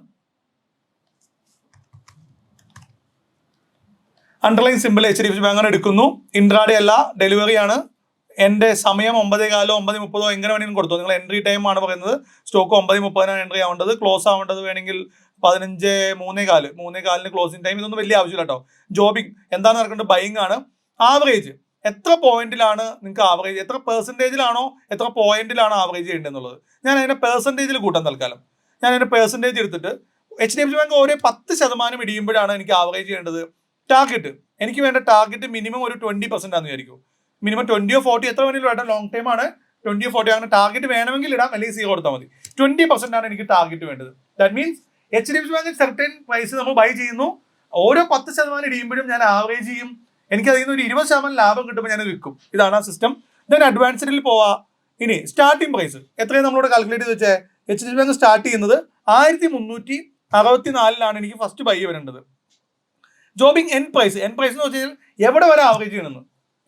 അണ്ടർലൈൻ സിമ്പിൾ HDFC ബാങ്കാണ്. എടുക്കുന്നു. ഇൻട്രാഡേ അല്ല, ഡെലിവറി ആണ്. എൻ്റെ സമയം 9:15 9:30 എങ്ങനെ വേണമെങ്കിലും കൊടുത്തു. നിങ്ങൾ എൻട്രി ടൈം ആണ് പറയുന്നത്. സ്റ്റോക്ക് 9:30 എൻട്രി ആവേണ്ടത്. ക്ലോസ് ആവേണ്ടത് വേണമെങ്കിൽ 15:03 ക്ലോസിംഗ് ടൈം. ഇതൊന്നും വലിയ ആവശ്യമില്ല കേട്ടോ. ജോബിങ് എന്താണ് നടക്കേണ്ടത്? ബൈങ് ആണ്. ആവറേജ് എത്ര പോയിന്റിലാണ് നിങ്ങൾക്ക് ആവറേജ്, എത്ര പെർസെൻറ്റേജിലാണോ എത്ര പോയിന്റിലാണോ ആവറേജ് ചെയ്യേണ്ടതെന്നുള്ളത്. ഞാൻ അതിനെ പെർസെൻറ്റേജിൽ കൂട്ടാൻ തൽക്കാലം. ഞാൻ അതിന്റെ പെർസെൻറ്റേജ് എടുത്തിട്ട് HDFC ബാങ്ക് ഓരോ 10% ഇടിയുമ്പോഴാണ് എനിക്ക് ആവറേജ് ചെയ്യേണ്ടത്. ടാർഗറ്റ് എനിക്ക് വേണ്ട ടാർഗറ്റ് മിനിമം ഒരു 20% ആണെന്ന് വിചാരിക്കും. മിനിമം 20 or 40 എത്ര വേണമെങ്കിലും വേണ്ട, ലോങ് ടൈം ആണ്. 20 or 40 അങ്ങനെ ടാർഗറ്റ് വേണമെങ്കിൽ ഇടാം, അല്ലെങ്കിൽ 0 കൊടുത്താൽ മതി. 20% ആണ് എനിക്ക് ടാർഗറ്റ് വേണ്ടത്. ദാറ്റ് മീൻസ് HDFC ബാങ്കിൽ സർട്ടൻ പ്രൈസ് നമ്മൾ ബൈ ചെയ്യുന്നു, ഓരോ 10% ഇടിയുമ്പോഴും ഞാൻ ആവറേജ് ചെയ്യും. എനിക്ക് അതിൽ നിന്ന് ഒരു 20% ലാഭം കിട്ടുമ്പോൾ ഞാൻ വിൽക്കും. ഇതാണ് ആ സിസ്റ്റം. ദെൻ അഡ്വാൻസ്ഡിൽ പോവാ. ഇനി സ്റ്റാർട്ടിംഗ് പ്രൈസ് എത്രയും നമ്മളോട് കാൽക്കുലേറ്റ് ചെയ്ത് വെച്ചാൽ HDFC ബാങ്ക് സ്റ്റാർട്ട് ചെയ്യുന്നത് 1364 എനിക്ക് ഫസ്റ്റ് ബൈ വരേണ്ടത്. ജോബിങ് എൻ പ്രൈസ് എന്ന് വെച്ച് കഴിഞ്ഞാൽ എവിടെ വരെ ആവറേജ് ചെയ്യണമെന്ന്,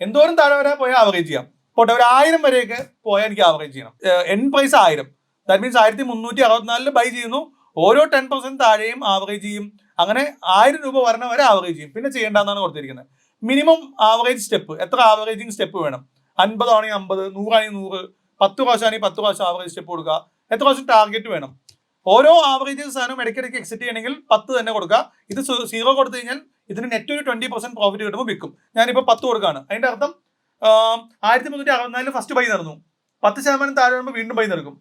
എന്തോരം താഴെ വരെ പോയാൽ ആവറേജ് ചെയ്യാം. പോട്ടെ, ഒരു 1000 വരെയൊക്കെ പോയാൽ എനിക്ക് ആവറേജ് ചെയ്യണം. എൻ പ്രൈസ് 1000, ദാറ്റ് മീൻസ് 1364 ബൈ ചെയ്യുന്നു, ഓരോ 10% താഴെയും ആവറേജ് ചെയ്യും. അങ്ങനെ 1000 രൂപ വരണ വരെ ആവറേജ് ചെയ്യും. പിന്നെ ചെയ്യേണ്ടതെന്നാണ് കൊടുത്തിരിക്കുന്നത്. മിനിമം ആവറേജ് സ്റ്റെപ്പ്, എത്ര ആവറേജിങ് സ്റ്റെപ്പ് വേണം? 50 ആണെങ്കിൽ 50, 100 ആണെങ്കിൽ 100, 10 പ്രാവശ്യമാണെങ്കിൽ 10 പ്രാവശ്യം ആവറേജ് സ്റ്റെപ്പ് കൊടുക്കുക. എത്ര പ്രാവശ്യം ടാർഗറ്റ് വേണം? ഓരോ ആവറേജ് സാധനം ഇടയ്ക്കിടയ്ക്ക് എക്സിറ്റ് ചെയ്യണമെങ്കിൽ 10 തന്നെ കൊടുക്കുക. ഇത് 0 കൊടുത്തു കഴിഞ്ഞാൽ ഇതിന് നെറ്റ് ഒരു 20% പ്രോഫിറ്റ് കിട്ടുമ്പോൾ വിൽക്കും. ഞാനിപ്പോൾ 10 കൊടുക്കുകയാണ്. അതിന്റെ അർത്ഥം 1364 ഫസ്റ്റ് ബൈ നടന്നു, 10% താഴെ വരുമ്പോൾ വീണ്ടും ബൈ നടക്കും,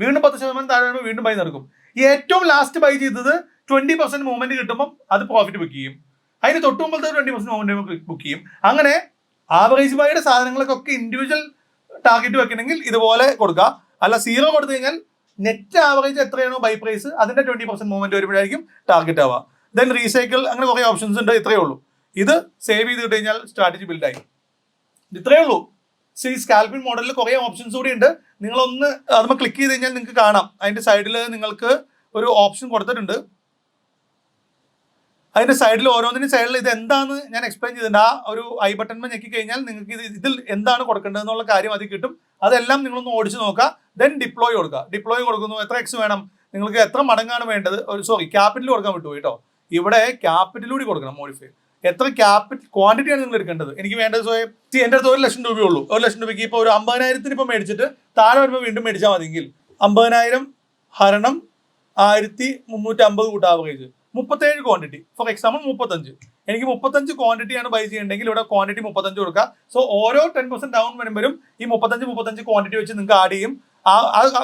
വീണ്ടും 10% താഴെ വരുമ്പോൾ വീണ്ടും ബൈ നടക്കും. ഈ ഏറ്റവും ലാസ്റ്റ് ബൈ ചെയ്തത് 20% മൂവ്മെന്റ് കിട്ടുമ്പോൾ അത് പ്രോഫിറ്റ് ബുക്ക് ചെയ്യും. അതിന് തൊട്ട് മുമ്പത്തെ 20% മൂവ്മെന്റ് ബുക്ക് ചെയ്യും. അങ്ങനെ ആവറേജ് ബൈയുടെ സാധനങ്ങൾക്കൊക്കെ ഇൻഡിവിജ്വൽ ടാർഗറ്റ് വെക്കണമെങ്കിൽ ഇതുപോലെ കൊടുക്കുക. അല്ല 0 കൊടുത്തു കഴിഞ്ഞാൽ നെറ്റ് ആവറേജ് എത്രയാണോ ബൈ പ്രൈസ് അതിന്റെ 20% മൂവ്മെന്റ് വരുമ്പോഴായിരിക്കും ടാർഗറ്റ് ആവുക. ദെൻ റീസൈക്കിൾ, അങ്ങനെ കുറെ ഓപ്ഷൻസ് ഉണ്ട്. ഇത്രയേ ഉള്ളൂ. ഇത് സേവ് ചെയ്ത് കിട്ടി കഴിഞ്ഞാൽ സ്ട്രാറ്റജി ബിൽഡായി. ഇത്രയേ ഉള്ളൂ. ഈ സ്കാൽപ്പിംഗ് മോഡലിൽ കുറെ ഓപ്ഷൻസ് കൂടി ഉണ്ട്. നിങ്ങളൊന്ന് അതുമ്പോൾ ക്ലിക്ക് ചെയ്ത് കഴിഞ്ഞാൽ നിങ്ങൾക്ക് കാണാം. അതിന്റെ സൈഡിൽ നിങ്ങൾക്ക് ഒരു ഓപ്ഷൻ കൊടുത്തിട്ടുണ്ട്. അതിന്റെ സൈഡിൽ ഓരോന്നിനും സൈഡിൽ ഇത് എന്താണെന്ന് ഞാൻ എക്സ്പ്ലെയിൻ ചെയ്തിട്ടുണ്ട്. ആ ഒരു ഐ ബട്ടൺ ഞെക്കി കഴിഞ്ഞാൽ നിങ്ങൾക്ക് ഇതിൽ എന്താണ് കൊടുക്കേണ്ടത് എന്നുള്ള കാര്യം അതിൽ കിട്ടും. അതെല്ലാം നിങ്ങളൊന്ന് ഓടിച്ച് നോക്കുക. ദെൻ ഡിപ്ലോയ് കൊടുക്കുക. ഡിപ്ലോയ് കൊടുക്കുന്നു, എത്ര എക്സ് വേണം, നിങ്ങൾക്ക് എത്ര മടങ്ങാണ് വേണ്ടത്, ക്യാപിറ്റൽ കൊടുക്കാൻ വിട്ടുപോയി കേട്ടോ. ഇവിടെ ക്യാപിറ്റലൂടെ കൊടുക്കണം മോഡിഫൈ. എത്ര ക്യാപിറ്റൽ ക്വാണ്ടിറ്റിയാണ് നിങ്ങൾ എടുക്കേണ്ടത്? എനിക്ക് വേണ്ടത് എൻ്റെ അടുത്ത് 1 ലക്ഷം രൂപയുള്ളൂ. 1 ലക്ഷം രൂപയ്ക്ക് ഇപ്പോൾ ഒരു 50,000 ഇപ്പോൾ മേടിച്ചിട്ട് താഴെ വരുമ്പോൾ വീണ്ടും മേടിച്ചാൽ മതിയെങ്കിൽ 50,000 ഹരണം 1350 കൂട്ട ആവറേജ് 37 ക്വാണ്ടിറ്റി. For example 35. എനിക്ക് 35 ക്വാണ്ടിറ്റിയാണ് ബൈ ചെയ്യേണ്ടെങ്കിൽ ഇവിടെ ക്വാണ്ടിറ്റി 35 കൊടുക്കുക. സോ ഓരോ 10% ഡൗൺ വരുമ്പോഴും ഈ 35 ക്വാണ്ടിറ്റി വെച്ച് നിങ്ങൾക്ക് ആഡ് ചെയ്യും. ആ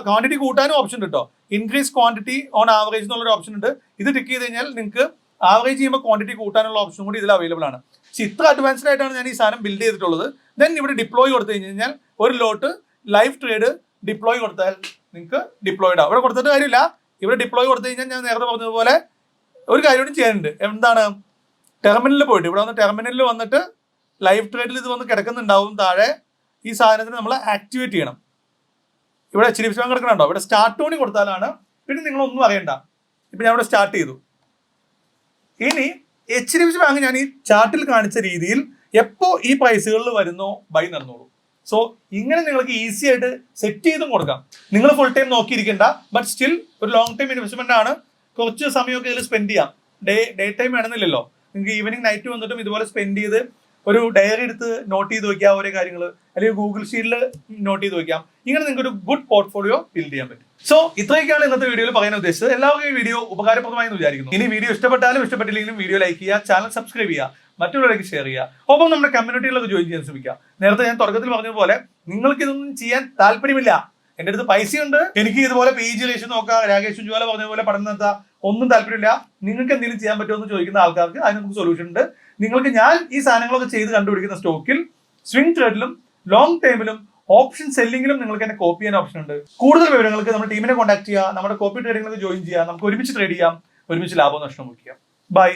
ക്വാണ്ടിറ്റി കൂട്ടാനും ഓപ്ഷൻ ഉണ്ട് കേട്ടോ. ഇൻക്രീസ് ക്വാണ്ടിറ്റി ഓൺ ആവറേജ് എന്നുള്ളൊരു ഓപ്ഷൻ ഉണ്ട്. ഇത് ടിക്ക് ചെയ്ത് കഴിഞ്ഞാൽ നിങ്ങൾക്ക് ആവറേജ് ചെയ്യുമ്പോൾ ക്വാണ്ടിറ്റി കൂട്ടാനുള്ള ഓപ്ഷൻ കൂടി ഇതിൽ അവൈലബിൾ ആണ്. പക്ഷേ ഇത്ര അഡ്വാൻസ്ഡ് ആയിട്ടാണ് ഞാൻ ഈ സാധനം ബിൽഡ് ചെയ്തിട്ടുള്ളത്. ദെൻ ഇവിടെ ഡിപ്ലോയ് കൊടുത്തു കഴിഞ്ഞാൽ ഒരു ലോട്ട് ലൈവ് ട്രേഡ് ഡിപ്ലോയ് കൊടുത്താൽ നിങ്ങൾക്ക് ഡിപ്ലോയിഡ് ആവും. ഇവിടെ കൊടുത്തിട്ട് കാര്യമില്ല. ഇവിടെ ഡിപ്ലോയ് കൊടുത്തു കഴിഞ്ഞാൽ ഞാൻ നേരത്തെ പറഞ്ഞതുപോലെ ഒരു കാര്യം കൂടി ചെയ്യാനുണ്ട്. എന്താണ്? ടെർമിനലിൽ പോയിട്ട് ഇവിടെ വന്ന് ടെർമിനലിൽ വന്നിട്ട് ലൈവ് ട്രേഡിൽ ഇത് വന്ന് കിടക്കുന്നുണ്ടാവും താഴെ. ഈ സാധനത്തിന് നമ്മൾ ആക്ടിവേറ്റ് ചെയ്യണം. ഇവിടെ HDFC ബാങ്ക് കിടക്കണുണ്ടോ? ഇവിടെ സ്റ്റാർട്ട് ഓണി കൊടുത്താലാണ്. പിന്നെ നിങ്ങളൊന്നും അറിയണ്ട. ഇപ്പം ഞാൻ ഇവിടെ സ്റ്റാർട്ട് ചെയ്തു. ഇനി HDFC ബാങ്ക് ഞാൻ ഈ ചാർട്ടിൽ കാണിച്ച രീതിയിൽ എപ്പോൾ ഈ പ്രൈസുകളിൽ വരുന്നോ ബൈ നടന്നോളൂ. സോ ഇങ്ങനെ നിങ്ങൾക്ക് ഈസി ആയിട്ട് സെറ്റ് ചെയ്തും കൊടുക്കാം. നിങ്ങൾ ഫുൾ ടൈം നോക്കിയിരിക്കേണ്ട. ബട്ട് സ്റ്റിൽ ഒരു ലോങ് ടൈം ഇൻവെസ്റ്റ്മെന്റ് ആണ്. കുറച്ച് സമയമൊക്കെ ഇതിൽ സ്പെൻഡ് ചെയ്യാം. ഡേ ടൈം വേണമെന്നില്ലല്ലോ. നിങ്ങൾക്ക് ഈവനിങ് നൈറ്റ് വന്നിട്ടും ഇതുപോലെ സ്പെൻഡ് ചെയ്ത് ഒരു ഡയറി എടുത്ത് നോട്ട് ചെയ്ത് വെക്കാം ഓരോ കാര്യങ്ങൾ, അല്ലെങ്കിൽ ഗൂഗിൾ ഷീറ്റിൽ നോട്ട് ചെയ്ത് വെക്കാം. ഇങ്ങനെ നിങ്ങൾക്ക് ഒരു ഗുഡ് പോർട്ട്ഫോളിയോ ബിൽഡ് ചെയ്യാൻ പറ്റും. സോ ഇത്രയൊക്കെയാണ് ഇന്നത്തെ വീഡിയോയിൽ പറയാൻ ഉദ്ദേശിച്ചത്. എല്ലാവർക്കും ഈ വീഡിയോ ഉപകാരപ്രദമായി എന്ന് വിചാരിക്കുന്നു. ഇനി വീഡിയോ ഇഷ്ടപ്പെട്ടാലും ഇഷ്ടപ്പെട്ടില്ലെങ്കിലും വീഡിയോ ലൈക്ക് ചെയ്യുക, ചാനൽ സബ്സ്ക്രൈബ് ചെയ്യുക, മറ്റുള്ളവർക്ക് ഷെയർ ചെയ്യുക. ഒപ്പം നമ്മുടെ കമ്മ്യൂണിറ്റിയിലൊക്കെ ജോയിൻ ചെയ്യാൻ ശ്രമിക്കുക. നേരത്തെ ഞാൻ തുടക്കത്തിൽ പറഞ്ഞതുപോലെ നിങ്ങൾക്ക് ഇതൊന്നും ചെയ്യാൻ താല്പര്യമില്ല, എൻ്റെ അടുത്ത് പൈസയുണ്ട്, എനിക്ക് ഇതുപോലെ PG റേഷ്യോ നോക്കാം, രാകേഷ് ചുഞ്ചുവാല പറഞ്ഞതുപോലെ പഠനം നടത്താം, ഒന്നും താല്പര്യമില്ല, നിങ്ങൾക്ക് എന്തെങ്കിലും ചെയ്യാൻ പറ്റുമോ എന്ന് ചോദിക്കുന്ന ആൾക്കാർക്ക് അതിന് നമുക്ക് സൊല്യൂഷൻ ഉണ്ട്. നിങ്ങൾക്ക് ഞാൻ ഈ സാധനങ്ങളൊക്കെ ചെയ്ത് കണ്ടുപിടിക്കുന്ന സ്റ്റോക്കിൽ സ്വിംഗ് ട്രേഡിലും ലോങ് ടൈമിലും ഓപ്ഷൻ സെല്ലിംഗിലും നിങ്ങൾക്ക് എന്നെ കോപ്പി ചെയ്യാൻ ഓപ്ഷൻ ഉണ്ട്. കൂടുതൽ വിവരങ്ങൾക്ക് നമ്മുടെ ടീമിനെ കോൺടാക്ട് ചെയ്യുക, നമ്മുടെ കോപ്പി ട്രേഡിംഗിലേക്ക് ജോയിൻ ചെയ്യുക. നമുക്ക് ഒരുമിച്ച് ട്രേഡ് ചെയ്യാം, ഒരുമിച്ച് ലാഭവും നഷ്ടവും നോക്കിയാം. ബൈ.